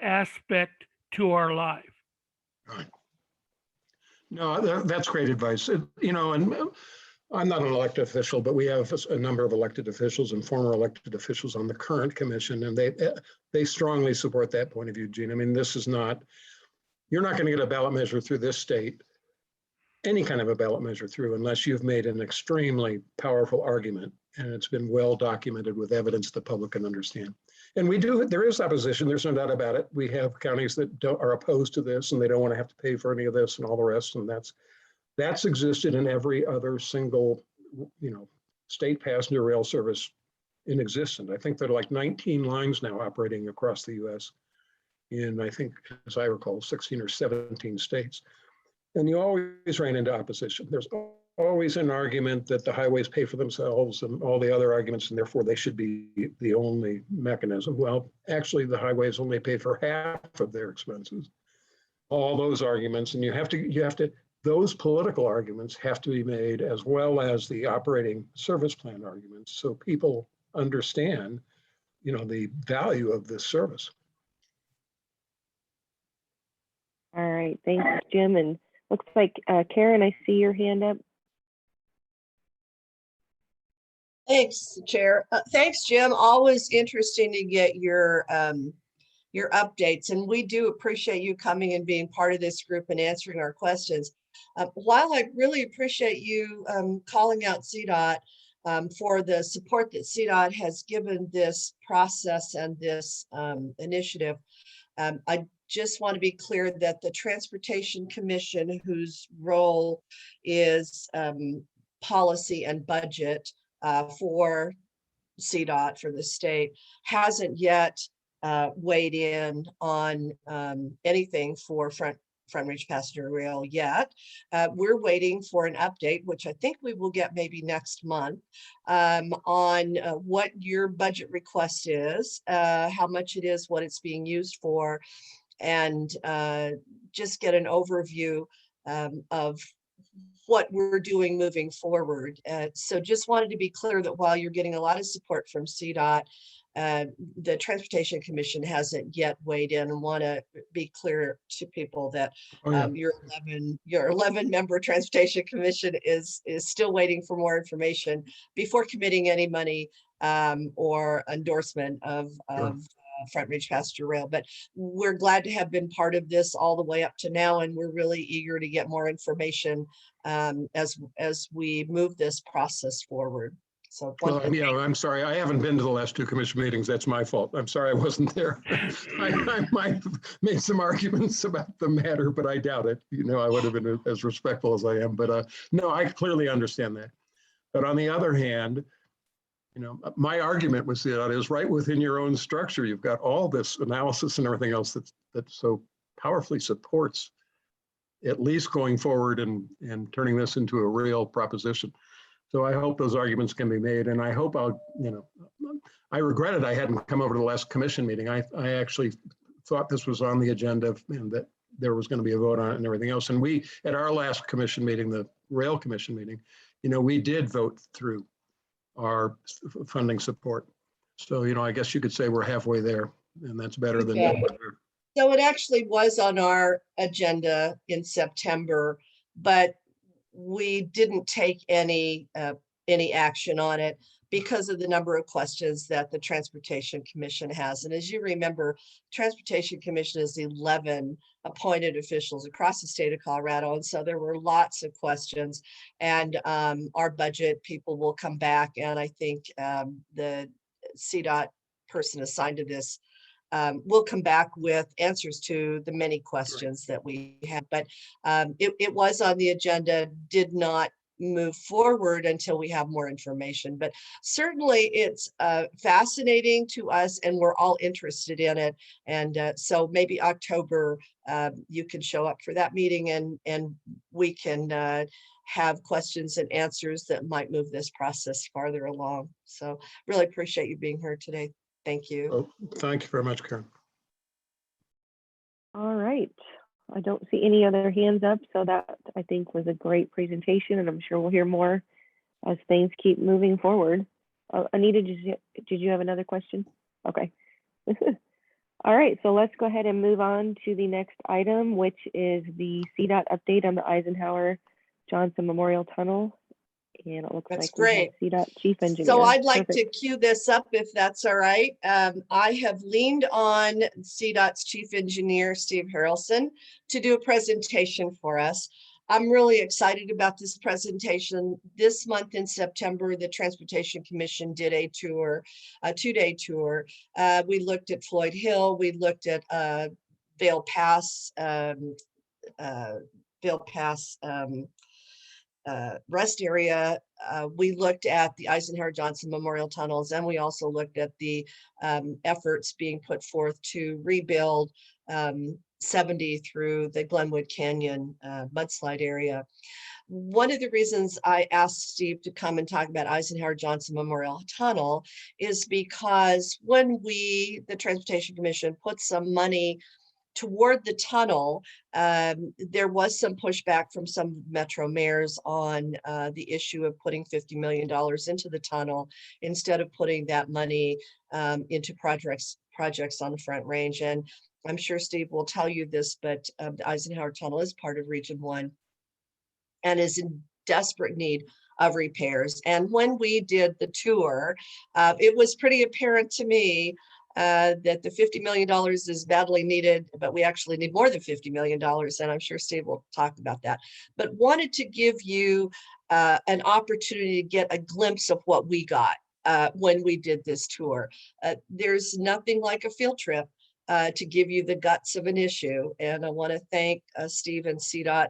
aspect to our life. Right. No, that's great advice. And I'm not an elected official, but we have a number of elected officials and former elected officials on the current commission, and they strongly support that point of view, Gene. I mean, you're not going to get a ballot measure through this state, any kind of a ballot measure through, unless you've made an extremely powerful argument and it's been well documented with evidence the public can understand. And there is opposition, there's no doubt about it. We have counties that are opposed to this and they don't want to have to pay for any of this and all the rest. And that's existed in every other single, state passenger rail service in existence. I think there are like 19 lines now operating across the US in, I think, as I recall, 16 or 17 states. And you always ran into opposition. There's always an argument that the highways pay for themselves and all the other arguments, and therefore they should be the only mechanism. Well, actually, the highways only pay for half of their expenses. All those arguments, and you have to, those political arguments have to be made as well as the operating service plan arguments, so people understand, the value of this service. All right, thanks, Jim. And looks like Karen, I see your hand up. Thanks, Chair. Thanks, Jim. Always interesting to get your updates, and we do appreciate you coming and being part of this group and answering our questions. While I really appreciate you calling out CDOT for the support that CDOT has given this process and this initiative, I just want to be clear that the Transportation Commission, whose role is policy and budget for CDOT for the state, hasn't yet weighed in on anything for Front Front Range Passenger Rail yet. We're waiting for an update, which I think we will get maybe next month, on what your budget request is, how much it is, what it's being used for, and just get an overview of what we're doing moving forward. So just wanted to be clear that while you're getting a lot of support from CDOT, the Transportation Commission hasn't yet weighed in, and want to be clear to people that your 11 member Transportation Commission is still waiting for more information before committing any money or endorsement of Front Range Passenger Rail. But we're glad to have been part of this all the way up to now, and we're really eager to get more information as we move this process forward. So I'm sorry, I haven't been to the last 2 commission meetings. That's my fault. I'm sorry I wasn't there. I might have made some arguments about the matter, but I doubt it. I would have been as respectful as I am. But no, I clearly understand that. But on the other hand, my argument was that it is right within your own structure. You've got all this analysis and everything else that so powerfully supports at least going forward and turning this into a real proposition. So I hope those arguments can be made, and I hope I regretted I hadn't come over to the last commission meeting. I actually thought this was on the agenda and that there was going to be a vote on it and everything else. And we, at our last commission meeting, the rail commission meeting, we did vote through our funding support. So, I guess you could say we're halfway there, and that's better than. So it actually was on our agenda in September, but we didn't take any action on it because of the number of questions that the Transportation Commission has. And as you remember, Transportation Commission is 11 appointed officials across the state of Colorado. And so there were lots of questions, and our budget people will come back. And I think the CDOT person assigned to this will come back with answers to the many questions that we had. But it was on the agenda, did not move forward until we have more information. But certainly it's fascinating to us, and we're all interested in it. And so maybe October, you can show up for that meeting, and we can have questions and answers that might move this process farther along. So really appreciate you being here today. Thank you. Oh, thank you very much, Karen. All right. I don't see any other hands up, so that I think was a great presentation, and I'm sure we'll hear more as things keep moving forward. Anita, did you have another question? Okay. All right, so let's go ahead and move on to the next item, which is the CDOT update on the Eisenhower Johnson Memorial Tunnel. And it looks That's like great. we have CDOT Chief Engineer. So I'd like Perfect. to cue this up if that's all right. I have leaned on CDOT's Chief Engineer, Steve Harrelson, to do a presentation for us. I'm really excited about this presentation. This month in September, the Transportation Commission did a tour, a 2-day tour. We looked at Floyd Hill, we looked at Vail Pass, rest area. We looked at the Eisenhower Johnson Memorial Tunnels, and we also looked at the efforts being put forth to rebuild 70 through the Glenwood Canyon mudslide area. One of the reasons I asked Steve to come and talk about Eisenhower Johnson Memorial Tunnel is because when the Transportation Commission, put some money toward the tunnel, there was some pushback from some metro mayors on the issue of putting $50 million into the tunnel instead of putting that money into projects on the Front Range. And I'm sure Steve will tell you this, but the Eisenhower Tunnel is part of Region 1 and is in desperate need of repairs. And when we did the tour, it was pretty apparent to me that the $50 million is badly needed, but we actually need more than $50 million. And I'm sure Steve will talk about that. But wanted to give you an opportunity to get a glimpse of what we got when we did this tour. There's nothing like a field trip to give you the guts of an issue. And I want to thank Steve and CDOT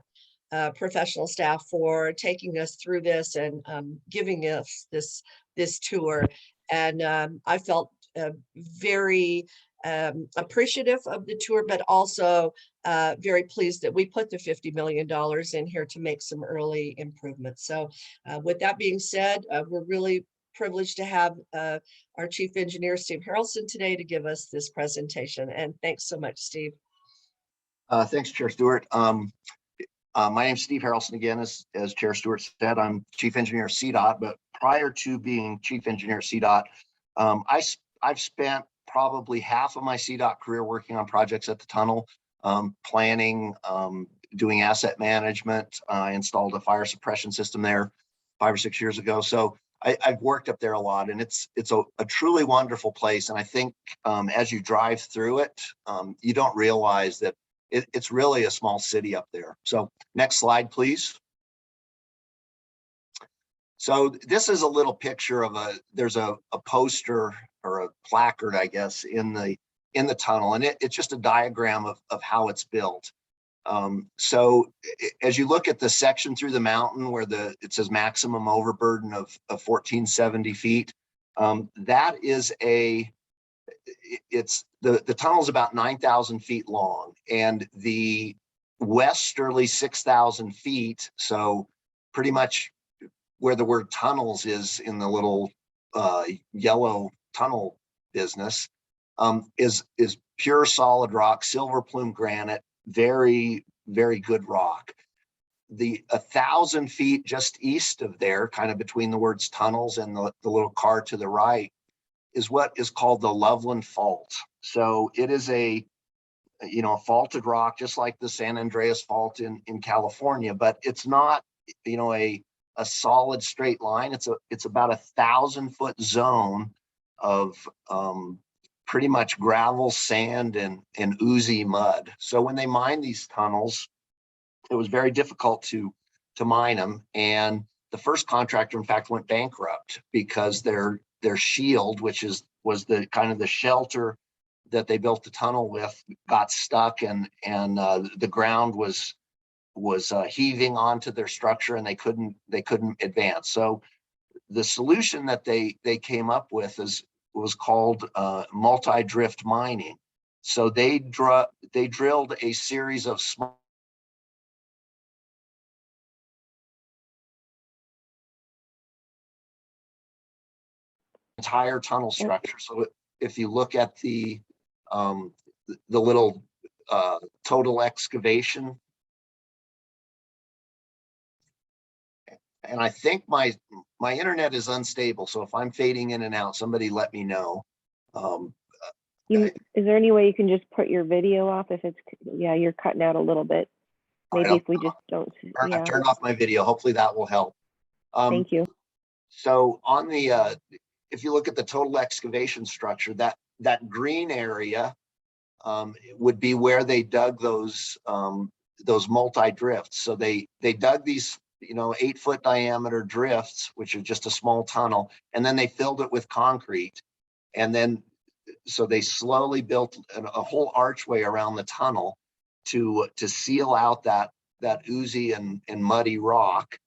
professional staff for taking us through this and giving us this tour. And I felt very appreciative of the tour, but also very pleased that we put the $50 million in here to make some early improvements. So with that being said, we're really privileged to have our Chief Engineer, Steve Harrelson, today to give us this presentation. And thanks so much, Steve. Thanks, Chair Stewart. My name's Steve Harrelson again, as Chair Stewart said. I'm Chief Engineer of CDOT, but prior to being Chief Engineer of CDOT, I've spent probably half of my CDOT career working on projects at the tunnel, planning, doing asset management. I installed a fire suppression system there 5 or 6 years ago. So I've worked up there a lot, and it's a truly wonderful place. And I think as you drive through it, you don't realize that it's really a small city up there. So next slide, please. So this is a little picture of there's a poster or a placard, I guess, in the tunnel, and it's just a diagram of how it's built. So as you look at the section through the mountain where it says maximum overburden of 1470 feet, that is the tunnel is about 9,000 feet long, and the westerly 6,000 feet, so pretty much where the word tunnels is in the little yellow tunnel business, is pure solid rock, silver plume granite, very, very good rock. The 1,000 feet just east of there, kind of between the words tunnels and the little car to the right, is what is called the Loveland Fault. So it is a faulted rock, just like the San Andreas Fault in California, but it's not, a solid straight line. It's about 1,000-foot zone of pretty much gravel, sand, and oozy mud. So when they mine these tunnels, it was very difficult to mine them. And the first contractor, in fact, went bankrupt because their shield, which was the kind of the shelter that they built the tunnel with, got stuck, and the ground was heaving onto their structure, and they couldn't advance. So the solution that they came up with was called multi-drift mining. So they drilled a series of small entire tunnel structure. So if you look at the little total excavation, and I think my internet is unstable, so if I'm fading in and out, somebody let me know. Is there any way you can just put your video off if it's, yeah, you're cutting out a little bit. Maybe if we just don't, I've turned off my video. Hopefully that will help. Thank you. So on the, if you look at the total excavation structure, that green area would be where they dug those multi-drifts. So they dug these 8-foot diameter drifts, which are just a small tunnel, and then they filled it with concrete. And then, so they slowly built a whole archway around the tunnel to seal out that oozy and muddy rock.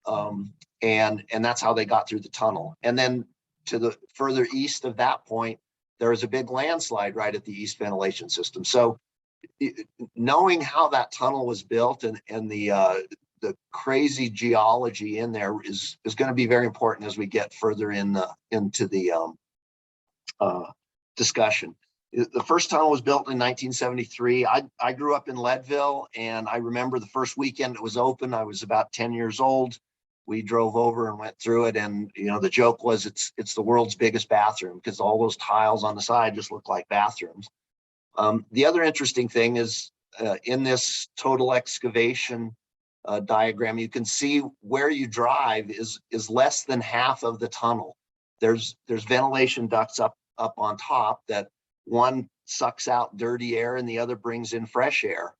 And that's how they got through the tunnel. And then to the further east of that point, there was a big landslide right at the east ventilation system. So knowing how that tunnel was built and the crazy geology in there is going to be very important as we get further into the discussion. The first tunnel was built in 1973. I grew up in Leadville, and I remember the first weekend it was open. I was about 10 years old. We drove over and went through it, and the joke was it's the world's biggest bathroom because all those tiles on the side just look like bathrooms. The other interesting thing is in this total excavation diagram, you can see where you drive is less than half of the tunnel. There's ventilation ducts up on top that one sucks out dirty air and the other brings in fresh air.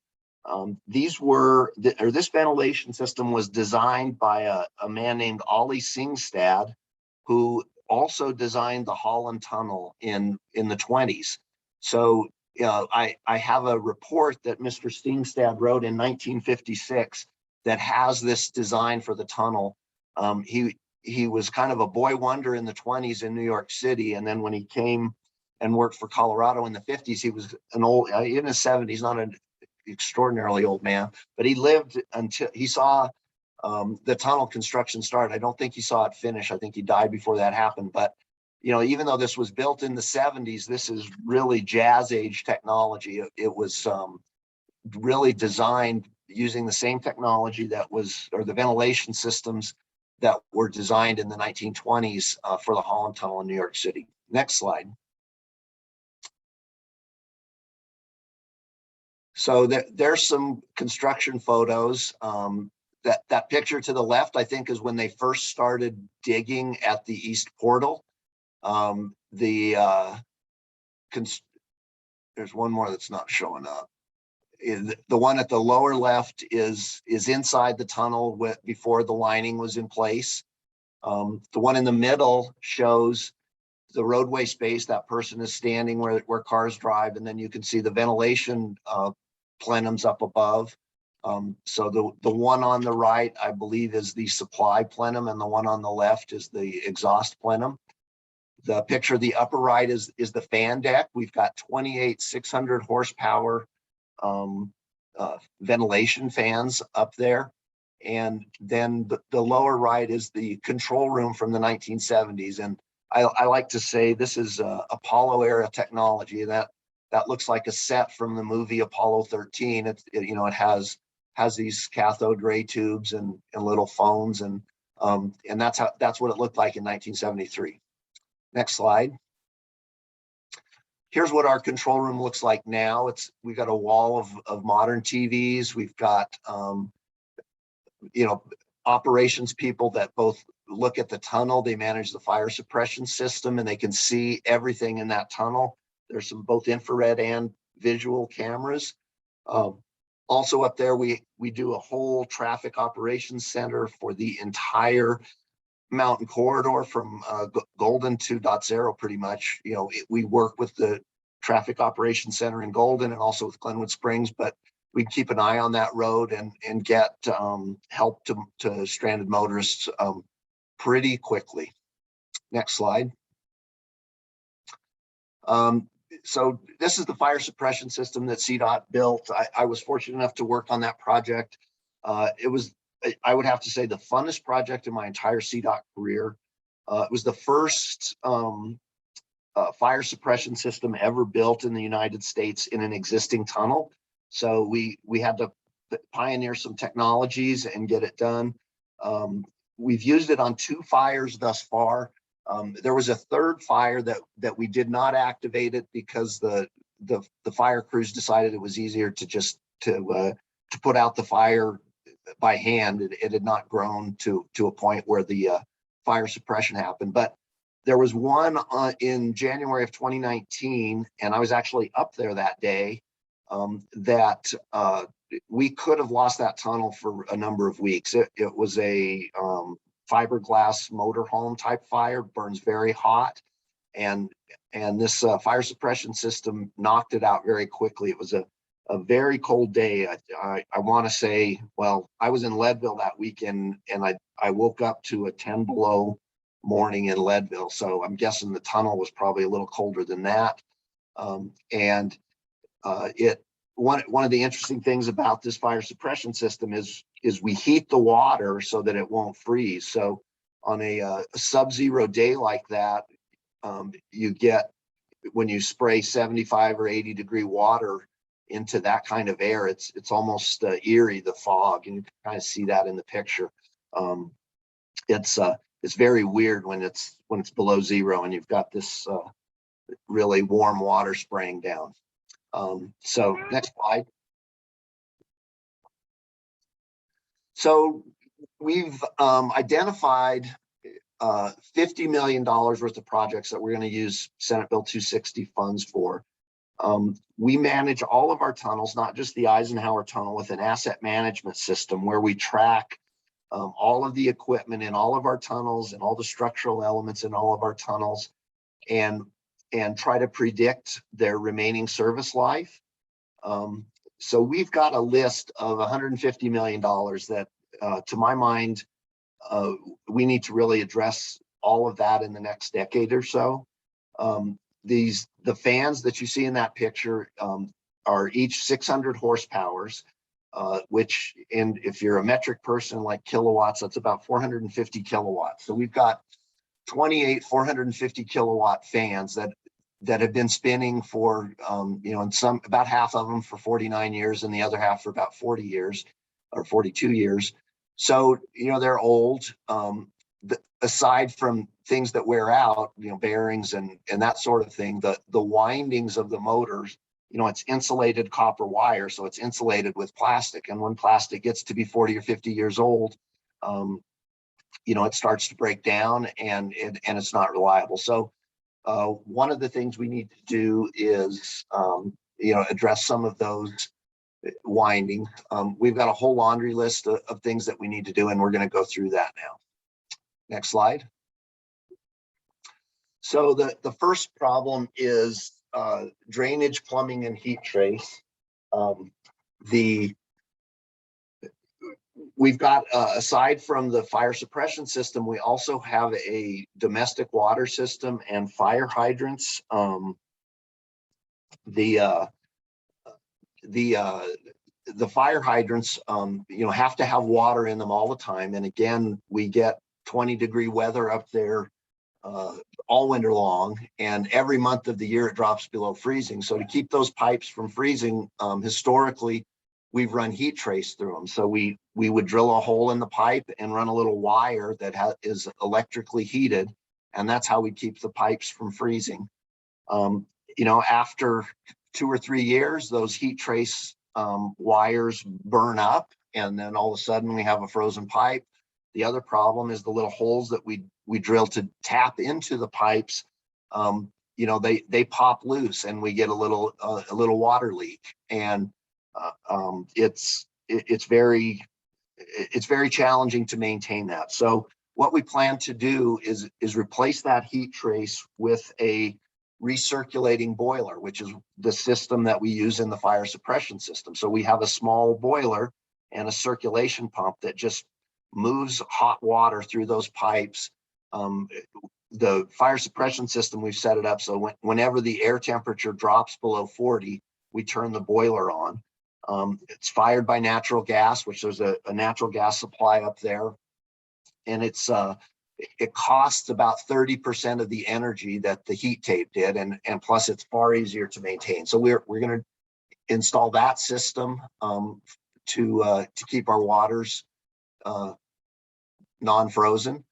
This ventilation system was designed by a man named Ollie Singstad, who also designed the Holland Tunnel in the 20s. So I have a report that Mr. Stingstad wrote in 1956 that has this design for the tunnel. He was kind of a boy wonder in the 20s in New York City, and then when he came and worked for Colorado in the 50s. He was an old, in his 70s, not an extraordinarily old man, but he lived until he saw the tunnel construction start. I don't think he saw it finish. I think he died before that happened. But, you know, even though this was built in the 70s, this is really jazz age technology. It was really designed using the same technology that was, or the ventilation systems that were designed in the 1920s for the Holland Tunnel in New York City. Next slide. So there's some construction photos. That picture to the left, I think, is when they first started digging at the East Portal. There's one more that's not showing up. The one at the lower left is inside the tunnel before the lining was in place. The one in the middle shows the roadway space. That person is standing where cars drive, and then you can see the ventilation plenums up above. So the one on the right, I believe, is the supply plenum, and the one on the left is the exhaust plenum. The picture the upper right is the fan deck. We've got 28 600 horsepower ventilation fans up there. And then the lower right is the control room from the 1970s. And I like to say this is Apollo era technology. That looks like a set from the movie Apollo 13. It has these cathode ray tubes and little phones, and that's what it looked like in 1973. Next slide. Here's what our control room looks like now. We've got a wall of modern TVs. We've got operations people that both look at the tunnel, they manage the fire suppression system, and they can see everything in that tunnel. There's some both infrared and visual cameras. Also up there, we do a whole traffic operations center for the entire mountain corridor from Golden to Dot Zero, pretty much. We work with the traffic operations center in Golden and also with Glenwood Springs, but we keep an eye on that road and get help to stranded motorists pretty quickly. Next slide. So this is the fire suppression system that CDOT built. I was fortunate enough to work on that project. It was, I would have to say, the funnest project in my entire CDOT career. It was the first fire suppression system ever built in the United States in an existing tunnel. So we had to pioneer some technologies and get it done. We've used it on 2 fires thus far. There was a third fire that we did not activate it because the fire crews decided it was easier to just to put out the fire by hand. It had not grown to a point where the fire suppression happened. But there was one in January of 2019, and I was actually up there that day, that we could have lost that tunnel for a number of weeks. It was a fiberglass motorhome type fire, burns very hot, and this fire suppression system knocked it out very quickly. It was a very cold day. I want to say, well, I was in Leadville that weekend, and I woke up to a 10 below morning in Leadville, so I'm guessing the tunnel was probably a little colder than that. One of the interesting things about this fire suppression system is we heat the water so that it won't freeze. So on a sub-zero day like that, you get, when you spray 75 or 80 degree water into that kind of air, it's almost eerie, the fog, and you can kind of see that in the picture. It's very weird when it's below zero and you've got this really warm water spraying down. So next slide. So we've identified $50 million worth of projects that we're going to use Senate Bill 260 funds for. We manage all of our tunnels, not just the Eisenhower Tunnel, with an asset management system where we track all of the equipment in all of our tunnels and all the structural elements in all of our tunnels, and try to predict their remaining service life. So we've got a list of $150 million that, to my mind, we need to really address all of that in the next decade or so. the fans that you see in that picture are each 600 horsepowers, which, and if you're a metric person like kilowatts, that's about 450 kilowatts. So we've got 28 450 kilowatt fans that have been spinning for, and about half of them for 49 years and the other half for about 40 years or 42 years. So, they're old. Aside from things that wear out, bearings and that sort of thing, the windings of the motors, it's insulated copper wire, so it's insulated with plastic. And when plastic gets to be 40 or 50 years old, it starts to break down and it's not reliable. So one of the things we need to do is, address some of those windings. We've got a whole laundry list of things that we need to do, and we're going to go through that now. Next slide. So the first problem is drainage, plumbing, and heat trace. We've got, aside from the fire suppression system, we also have a domestic water system and fire hydrants. The fire hydrants, have to have water in them all the time. And again, we get 20-degree weather up there all winter long, and every month of the year it drops below freezing. So to keep those pipes from freezing, historically, we've run heat trace through them. So we would drill a hole in the pipe and run a little wire that is electrically heated, and that's how we keep the pipes from freezing. After 2 or 3 years, those heat trace wires burn up, and then all of a sudden we have a frozen pipe. The other problem is the little holes that we drill to tap into the pipes. They pop loose, and we get a little water leak, and it's very challenging to maintain that. So what we plan to do is replace that heat trace with a recirculating boiler, which is the system that we use in the fire suppression system. So we have a small boiler and a circulation pump that just moves hot water through those pipes. The fire suppression system, we've set it up so whenever the air temperature drops below 40, we turn the boiler on. It's fired by natural gas, which there's a natural gas supply up there. And it costs about 30% of the energy that the heat tape did. And plus it's far easier to maintain. So we're going to install that system to keep our waters non-frozen.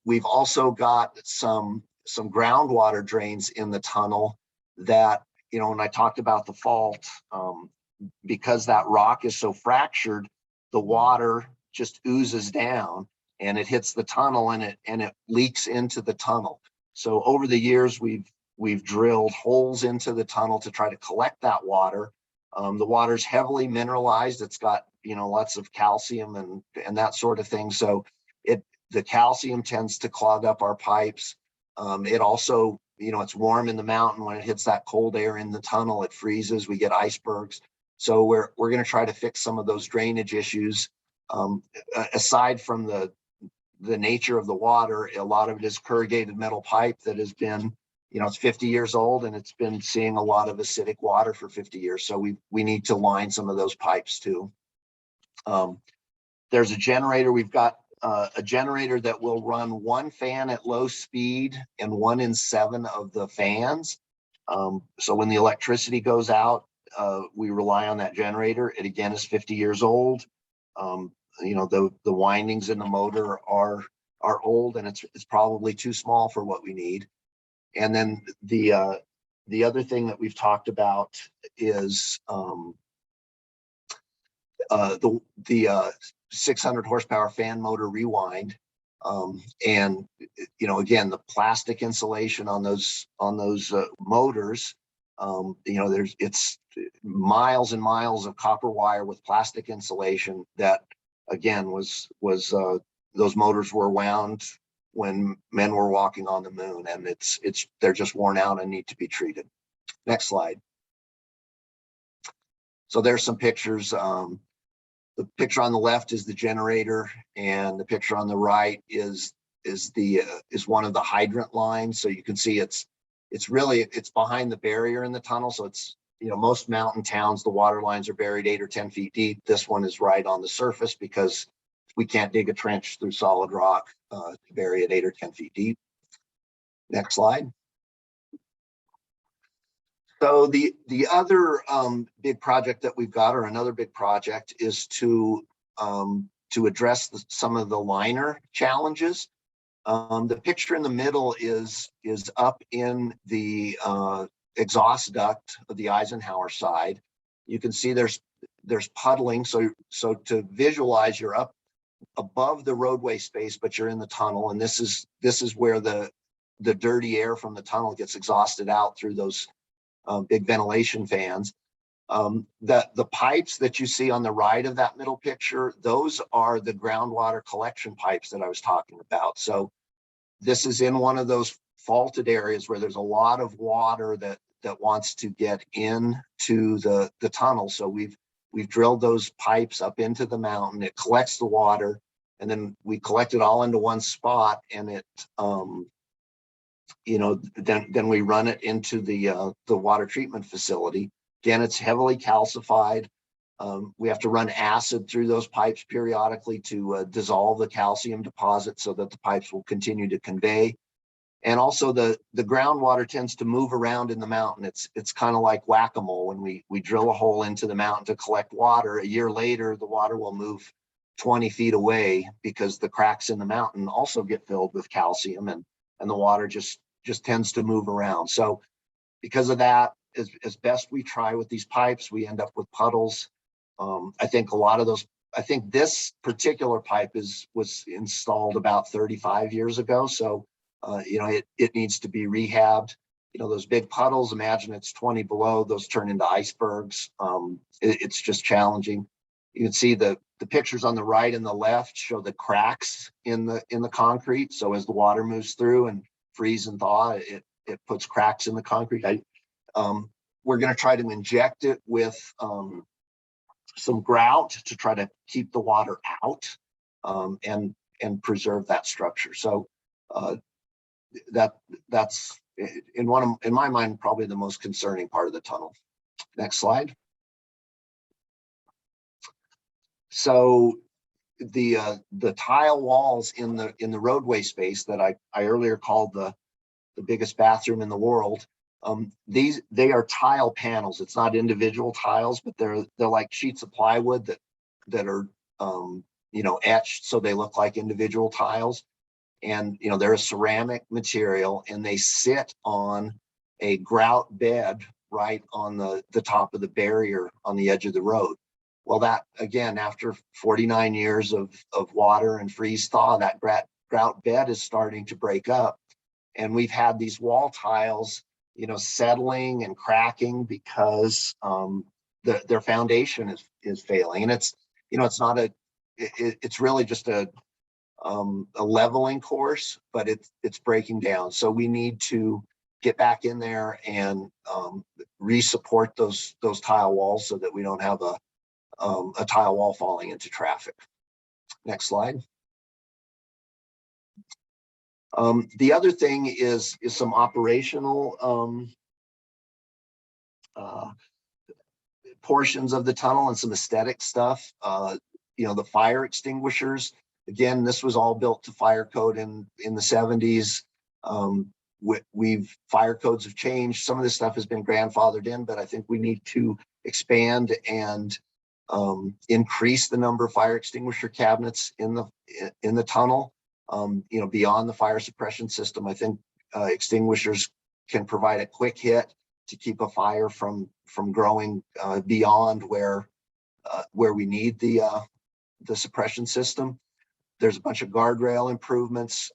We've also got some groundwater drains in the tunnel that, when I talked about the fault, because that rock is so fractured, the water just oozes down and it hits the tunnel and it leaks into the tunnel. So over the years, we've drilled holes into the tunnel to try to collect that water. The water's heavily mineralized. It's got, lots of calcium and that sort of thing. So the calcium tends to clog up our pipes. It also, it's warm in the mountain. When it hits that cold air in the tunnel, it freezes. We get icebergs. So we're going to try to fix some of those drainage issues. Aside from the nature of the water, a lot of it is corrugated metal pipe that has been, it's 50 years old and it's been seeing a lot of acidic water for 50 years. So we need to line some of those pipes too. There's a generator. We've got a generator that will run one fan at low speed and 1 in 7 of the fans. So when the electricity goes out, we rely on that generator. It again is 50 years old. The windings in the motor are old, and it's probably too small for what we need. And then the other thing that we've talked about is the 600 horsepower fan motor rewind. And again, the plastic insulation on those motors, it's miles and miles of copper wire with plastic insulation that again was those motors were wound when men were walking on the moon, and they're just worn out and need to be treated. Next slide. So there's some pictures. The picture on the left is the generator, and the picture on the right is one of the hydrant lines. So you can see it's it's behind the barrier in the tunnel. So it's, most mountain towns, the water lines are buried 8 or 10 feet deep. This one is right on the surface because we can't dig a trench through solid rock to bury it 8 or 10 feet deep. Next slide. So the other big project that we've got, or another big project, is to address some of the liner challenges. The picture in the middle is up in the exhaust duct of the Eisenhower side. You can see there's puddling. So to visualize, you're up above the roadway space, but you're in the tunnel, and this is where the dirty air from the tunnel gets exhausted out through those big ventilation fans. The pipes that you see on the right of that middle picture, those are the groundwater collection pipes that I was talking about. So this is in one of those faulted areas where there's a lot of water that wants to get into the tunnel. So we've drilled those pipes up into the mountain. It collects the water, and then we collect it all into one spot, and it then we run it into the water treatment facility. Again, it's heavily calcified. We have to run acid through those pipes periodically to dissolve the calcium deposit so that the pipes will continue to convey. And also the groundwater tends to move around in the mountain. It's kind of like whack-a-mole. When we drill a hole into the mountain to collect water, a year later, the water will move 20 feet away because the cracks in the mountain also get filled with calcium, and the water just tends to move around. So because of that, as best we try with these pipes, we end up with puddles. I think this particular pipe was installed about 35 years ago. So, it needs to be rehabbed. Those big puddles, imagine it's 20 below, those turn into icebergs. It's just challenging. You can see the pictures on the right and the left show the cracks in the concrete. So as the water moves through and freeze and thaw, it puts cracks in the concrete. We're going to try to inject it with some grout to try to keep the water out and preserve that structure. So that's in my mind probably the most concerning part of the tunnel. Next slide. So the tile walls in the roadway space that I earlier called the biggest bathroom in the world, they are tile panels. It's not individual tiles, but they're like sheets of plywood that are etched so they look like individual tiles. And they're a ceramic material, and they sit on a grout bed right on the top of the barrier on the edge of the road. Well, that again, after 49 years of water and freeze thaw, that grout bed is starting to break up, and we've had these wall tiles settling and cracking because their foundation is failing. And it's it's really just a leveling course, but it's breaking down. So we need to get back in there and re-support those tile walls so that we don't have a tile wall falling into traffic. Next slide. The other thing is some operational portions of the tunnel and some aesthetic stuff. The fire extinguishers. Again, this was all built to fire code in the 70s. Fire codes have changed. Some of this stuff has been grandfathered in, but I think we need to expand and increase the number of fire extinguisher cabinets in the tunnel. Beyond the fire suppression system, I think extinguishers can provide a quick hit to keep a fire from growing beyond where we need the suppression system. There's a bunch of guardrail improvements,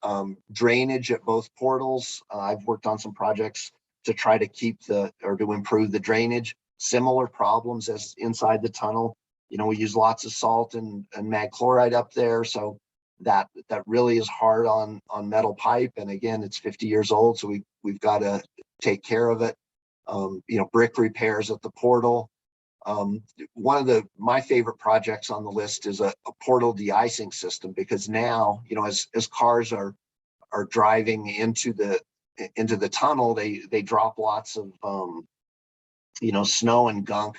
drainage at both portals. I've worked on some projects to try to to improve the drainage. Similar problems as inside the tunnel. We use lots of salt and mag chloride up there, so that really is hard on metal pipe. And again, it's 50 years old, so we've got to take care of it. Brick repairs at the portal. One of my favorite projects on the list is a portal de-icing system, because now, as cars are driving into into the tunnel, they drop lots of, snow and gunk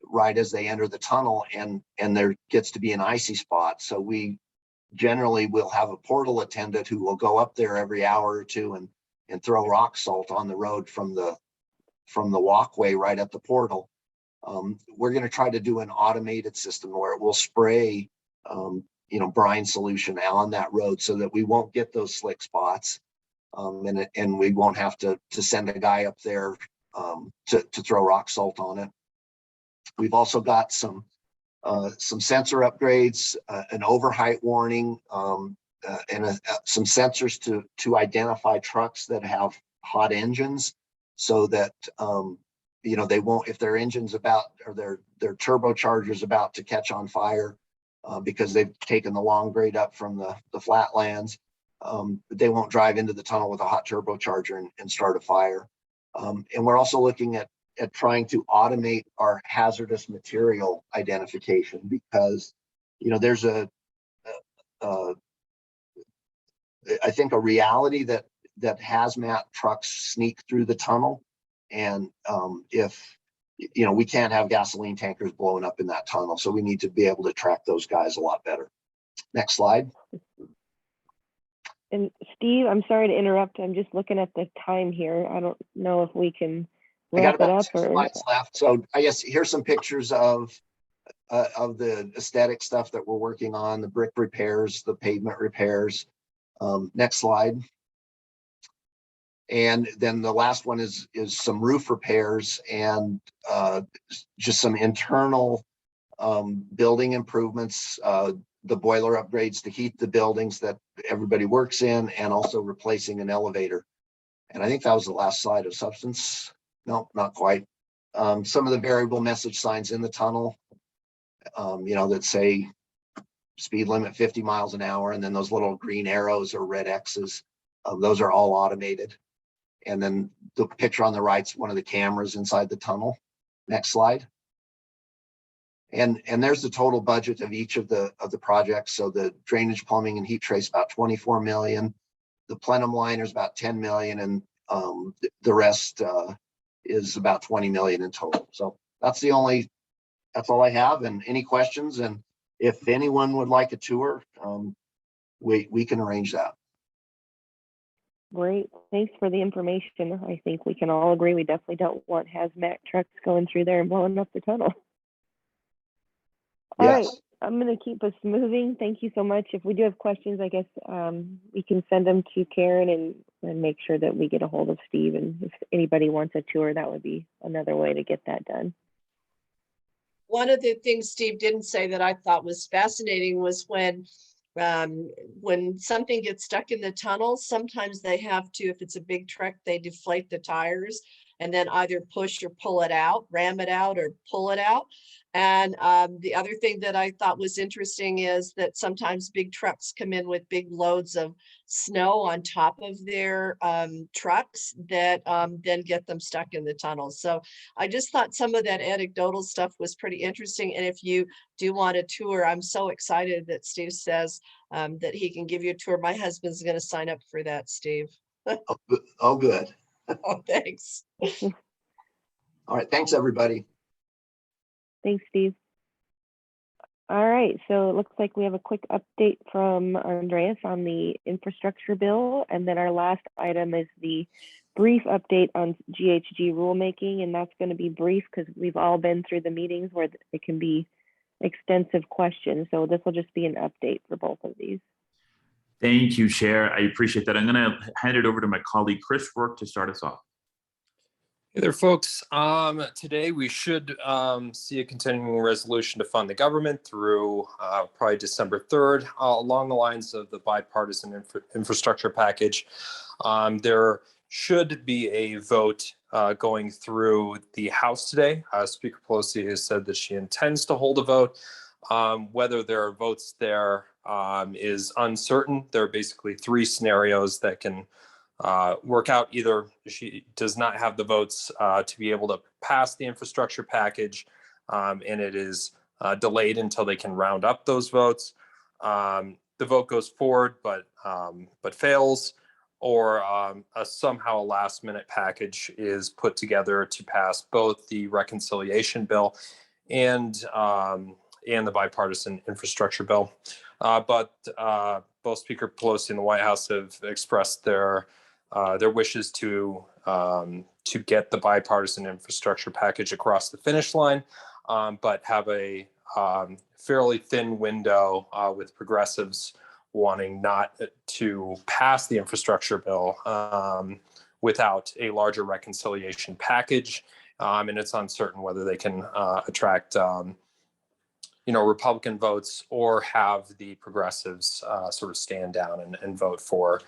right as they enter the tunnel, and there gets to be an icy spot. So we generally will have a portal attendant who will go up there every hour or two and throw rock salt on the road from the walkway right at the portal. We're going to try to do an automated system where it will spray, brine solution on that road so that we won't get those slick spots. And we won't have to send a guy up there to throw rock salt on it. We've also got some sensor upgrades, an overheight warning, and some sensors to identify trucks that have hot engines, so that they won't, if their engine's about, or their turbocharger's about to catch on fire because they've taken the long grade up from the flatlands, they won't drive into the tunnel with a hot turbocharger and start a fire. And we're also looking at trying to automate our hazardous material identification, because there's I think a reality that hazmat trucks sneak through the tunnel, and if we can't have gasoline tankers blowing up in that tunnel, so we need to be able to track those guys a lot better. Next slide. And Steve, I'm sorry to interrupt. I'm just looking at the time here. I don't know if we can wrap it up, 6 slides left. So I guess here's some pictures of the aesthetic stuff that we're working on: the brick repairs, the pavement repairs. Next slide. And then the last one is some roof repairs and just some internal building improvements, the boiler upgrades to heat the buildings that everybody works in, and also replacing an elevator. And I think that was the last slide of substance. No, not quite. Some of the variable message signs in the tunnel, that say speed limit 50 miles an hour, and then those little green arrows or red X's, those are all automated. And then the picture on the right's one of the cameras inside the tunnel. Next slide. And there's the total budget of each of the projects. So the drainage, plumbing, and heat trace about 24 million. The plenum liner is about 10 million, and the rest is about 20 million in total. So that's all I have. And any questions? And if anyone would like a tour, we can arrange that. Great. Thanks for the information. I think we can all agree we definitely don't want hazmat trucks going through there and blowing up the tunnel. All right, I'm going to keep us moving. Thank you so much. If we do have questions, I guess we can send them to Karen and make sure that we get a hold of Steve. And if anybody wants a tour, that would be another way to get that done. One of the things Steve didn't say that I thought was fascinating was when something gets stuck in the tunnel, sometimes they have to, if it's a big truck, they deflate the tires and then either push or pull it out, ram it out or pull it out. And the other thing that I thought was interesting is that sometimes big trucks come in with big loads of snow on top of their trucks that then get them stuck in the tunnel. So I just thought some of that anecdotal stuff was pretty interesting. And if you do want a tour, I'm so excited that Steve says that he can give you a tour. My husband's going to sign up for that, Steve. Oh, good. Oh, thanks. All right. Thanks, everybody. Thanks, Steve. All right, so it looks like we have a quick update from Andreas on the infrastructure bill. And then our last item is the brief update on GHG rulemaking. And that's going to be brief because we've all been through the meetings where it can be extensive questions. So this will just be an update for both of these. Thank you, Chair. I appreciate that. I'm going to hand it over to my colleague, Chris Rourke, to start us off. Hey there, folks. Today we should see a continuing resolution to fund the government through probably December 3rd, along the lines of the bipartisan infrastructure package. There should be a vote going through the House today. Speaker Pelosi has said that she intends to hold a vote. Whether there are votes there is uncertain. There are basically three scenarios that can work out. Either she does not have the votes to be able to pass the infrastructure package, and it is delayed until they can round up those votes. The vote goes forward, but fails, or somehow a last minute package is put together to pass both the reconciliation bill and the bipartisan infrastructure bill. But both Speaker Pelosi and the White House have expressed their wishes to get the bipartisan infrastructure package across the finish line, but have a fairly thin window with progressives wanting not to pass the infrastructure bill without a larger reconciliation package. And it's uncertain whether they can attract Republican votes or have the progressives sort of stand down and vote for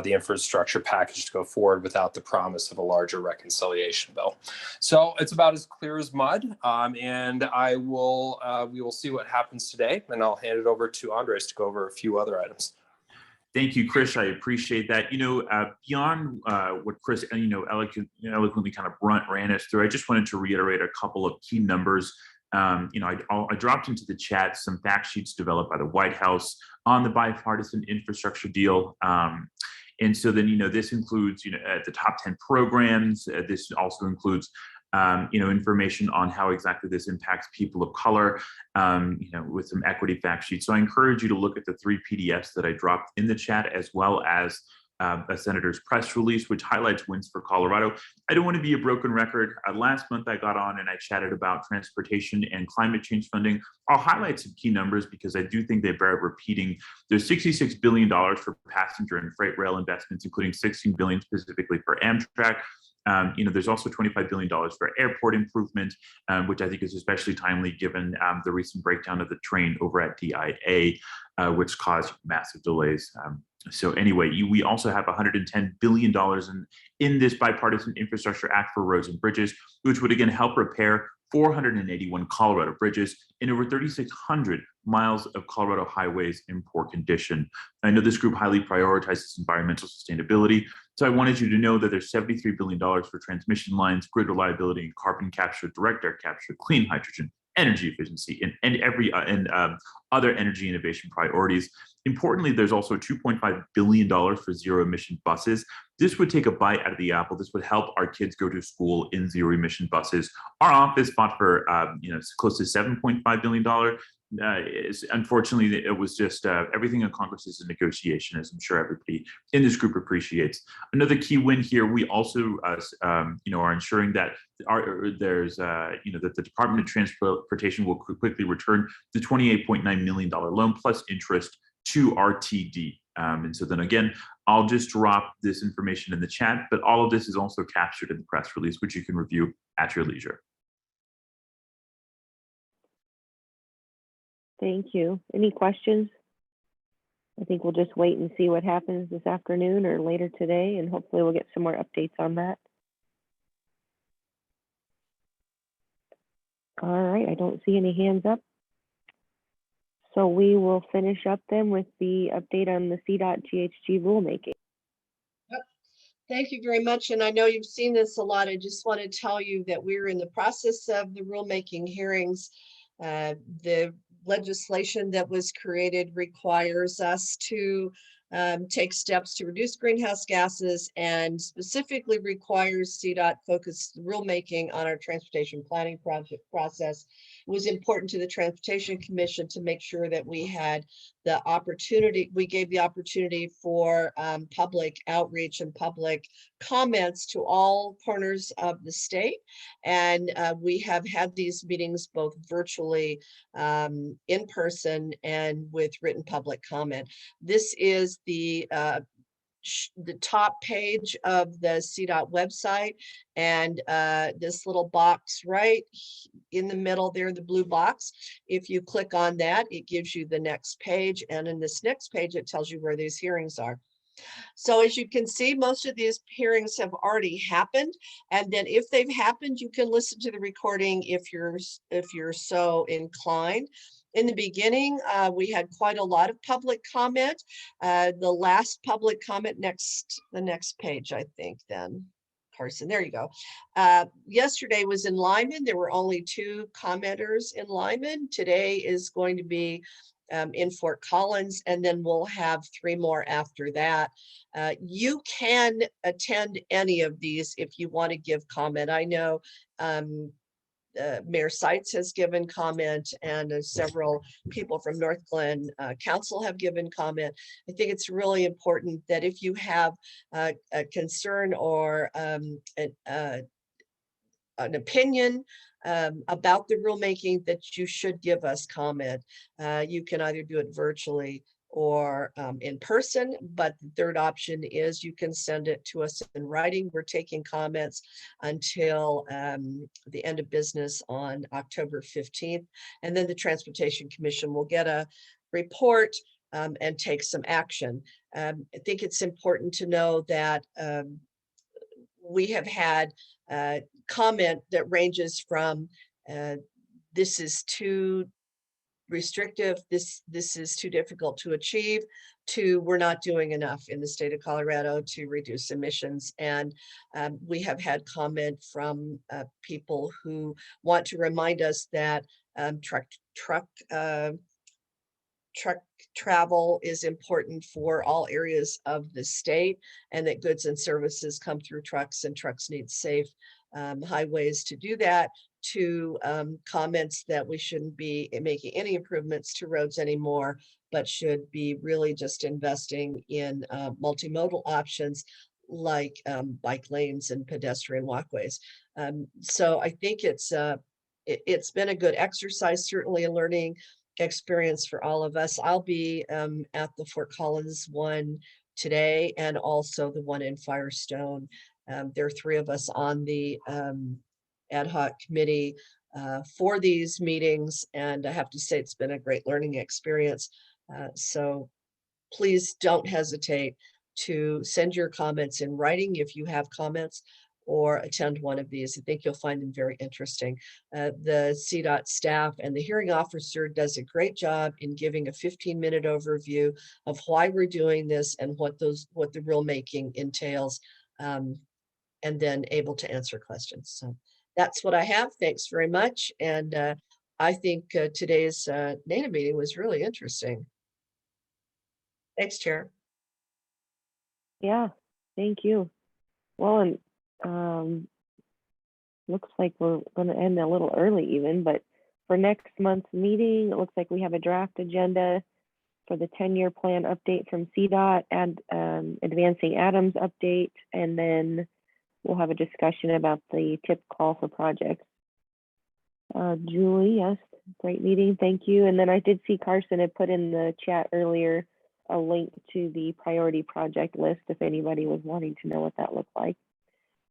the infrastructure package to go forward without the promise of a larger reconciliation bill. So it's about as clear as mud. And we will see what happens today. And I'll hand it over to Andres to go over a few other items. Thank you, Chris. I appreciate that. Beyond what Chris, eloquently kind of ran us through, I just wanted to reiterate a couple of key numbers. I dropped into the chat some fact sheets developed by the White House on the bipartisan infrastructure deal. And so then, this includes, the top 10 programs. This also includes, information on how exactly this impacts people of color, with some equity fact sheets. So I encourage you to look at the 3 PDFs that I dropped in the chat, as well as a senator's press release, which highlights wins for Colorado. I don't want to be a broken record. Last month, I got on and I chatted about transportation and climate change funding. I'll highlight some key numbers because I do think they bear repeating. There's $66 billion for passenger and freight rail investments, including $16 billion specifically for Amtrak. There's also $25 billion for airport improvement, which I think is especially timely given the recent breakdown of the train over at DIA, which caused massive delays. So anyway, we also have $110 billion in this bipartisan infrastructure act for roads and bridges, which would again help repair 481 Colorado bridges and over 3,600 miles of Colorado highways in poor condition. I know this group highly prioritizes environmental sustainability, so I wanted you to know that there's $73 billion for transmission lines, grid reliability, and carbon capture, direct air capture, clean hydrogen, energy efficiency, and other energy innovation priorities. Importantly, there's also $2.5 billion for zero emission buses. This would take a bite out of the apple. This would help our kids go to school in zero emission buses. Our office fought for close to $7.5 billion. Unfortunately, it was just everything in Congress is a negotiation, as I'm sure everybody in this group appreciates. Another key win here, we also are ensuring that that the Department of Transportation will quickly return the $28.9 million loan plus interest to RTD. And so then again, I'll just drop this information in the chat, but all of this is also captured in the press release, which you can review at your leisure. Thank you. Any questions? I think we'll just wait and see what happens this afternoon or later today, and hopefully we'll get some more updates on that. All right, I don't see any hands up. So we will finish up then with the update on the CDOT GHG rulemaking. Yep. Thank you very much. And I know you've seen this a lot. I just want to tell you that we're in the process of the rulemaking hearings. The legislation that was created requires us to take steps to reduce greenhouse gases and specifically requires CDOT focus rulemaking on our transportation planning project process. It was important to the Transportation Commission to make sure that we had the opportunity, we gave the opportunity for public outreach and public comments to all corners of the state. And we have had these meetings both virtually, in person, and with written public comment. This is the top page of the CDOT website, and this little box right in the middle there, the blue box, if you click on that, it gives you the next page, and in this next page it tells you where these hearings are. So as you can see, most of these hearings have already happened, and then if they've happened, you can listen to the recording if you're so inclined. In the beginning, we had quite a lot of public comment. The last public comment, the next page, I think, then, Carson, there you go. Yesterday was in Lyman. There were only 2 commenters in Lyman. Today is going to be in Fort Collins, and then we'll have 3 more after that. You can attend any of these if you want to give comment. I know Mayor Seitz has given comment, and several people from North Glen Council have given comment. I think it's really important that if you have a concern or an opinion about the rulemaking, that you should give us comment. You can either do it virtually or in person, but the third option is you can send it to us in writing. We're taking comments until the end of business on October 15th. And then the Transportation Commission will get a report and take some action. I think it's important to know that we have had comment that ranges from this is too restrictive, this is too difficult to achieve, to we're not doing enough in the state of Colorado to reduce emissions. And we have had comment from people who want to remind us that truck travel is important for all areas of the state, and that goods and services come through trucks, and trucks need safe highways to do that, to comments that we shouldn't be making any improvements to roads anymore, but should be really just investing in multimodal options like bike lanes and pedestrian walkways. So I think it's been a good exercise, certainly a learning experience for all of us. I'll be at the Fort Collins one today, and also the one in Firestone. There are 3 of us on the ad hoc committee for these meetings, and I have to say it's been a great learning experience. So please don't hesitate to send your comments in writing if you have comments, or attend one of these. I think you'll find them very interesting. The CDOT staff and the hearing officer does a great job in giving a 15-minute overview of why we're doing this and what the rulemaking entails, and then able to answer questions. So that's what I have. Thanks very much. And I think today's NATA meeting was really interesting. Thanks, Chair. Yeah, thank you. Well, and looks like we're going to end a little early even, but for next month's meeting, it looks like we have a draft agenda for the 10-year plan update from CDOT and advancing Adams update, and then we'll have a discussion about the tip call for projects. Julie, yes, great meeting, thank you. And then I did see Carson had put in the chat earlier a link to the priority project list if anybody was wanting to know what that looked like.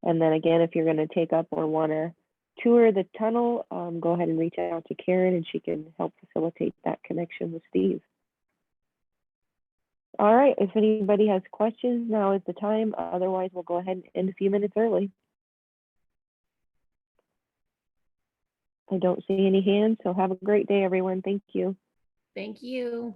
And then again, if you're going to take up or want to tour the tunnel, go ahead and reach out to Karen, and she can help facilitate that connection with Steve. All right, if anybody has questions, now is the time. Otherwise, we'll go ahead and end a few minutes early. I don't see any hands, so have a great day, everyone. Thank you. Thank you.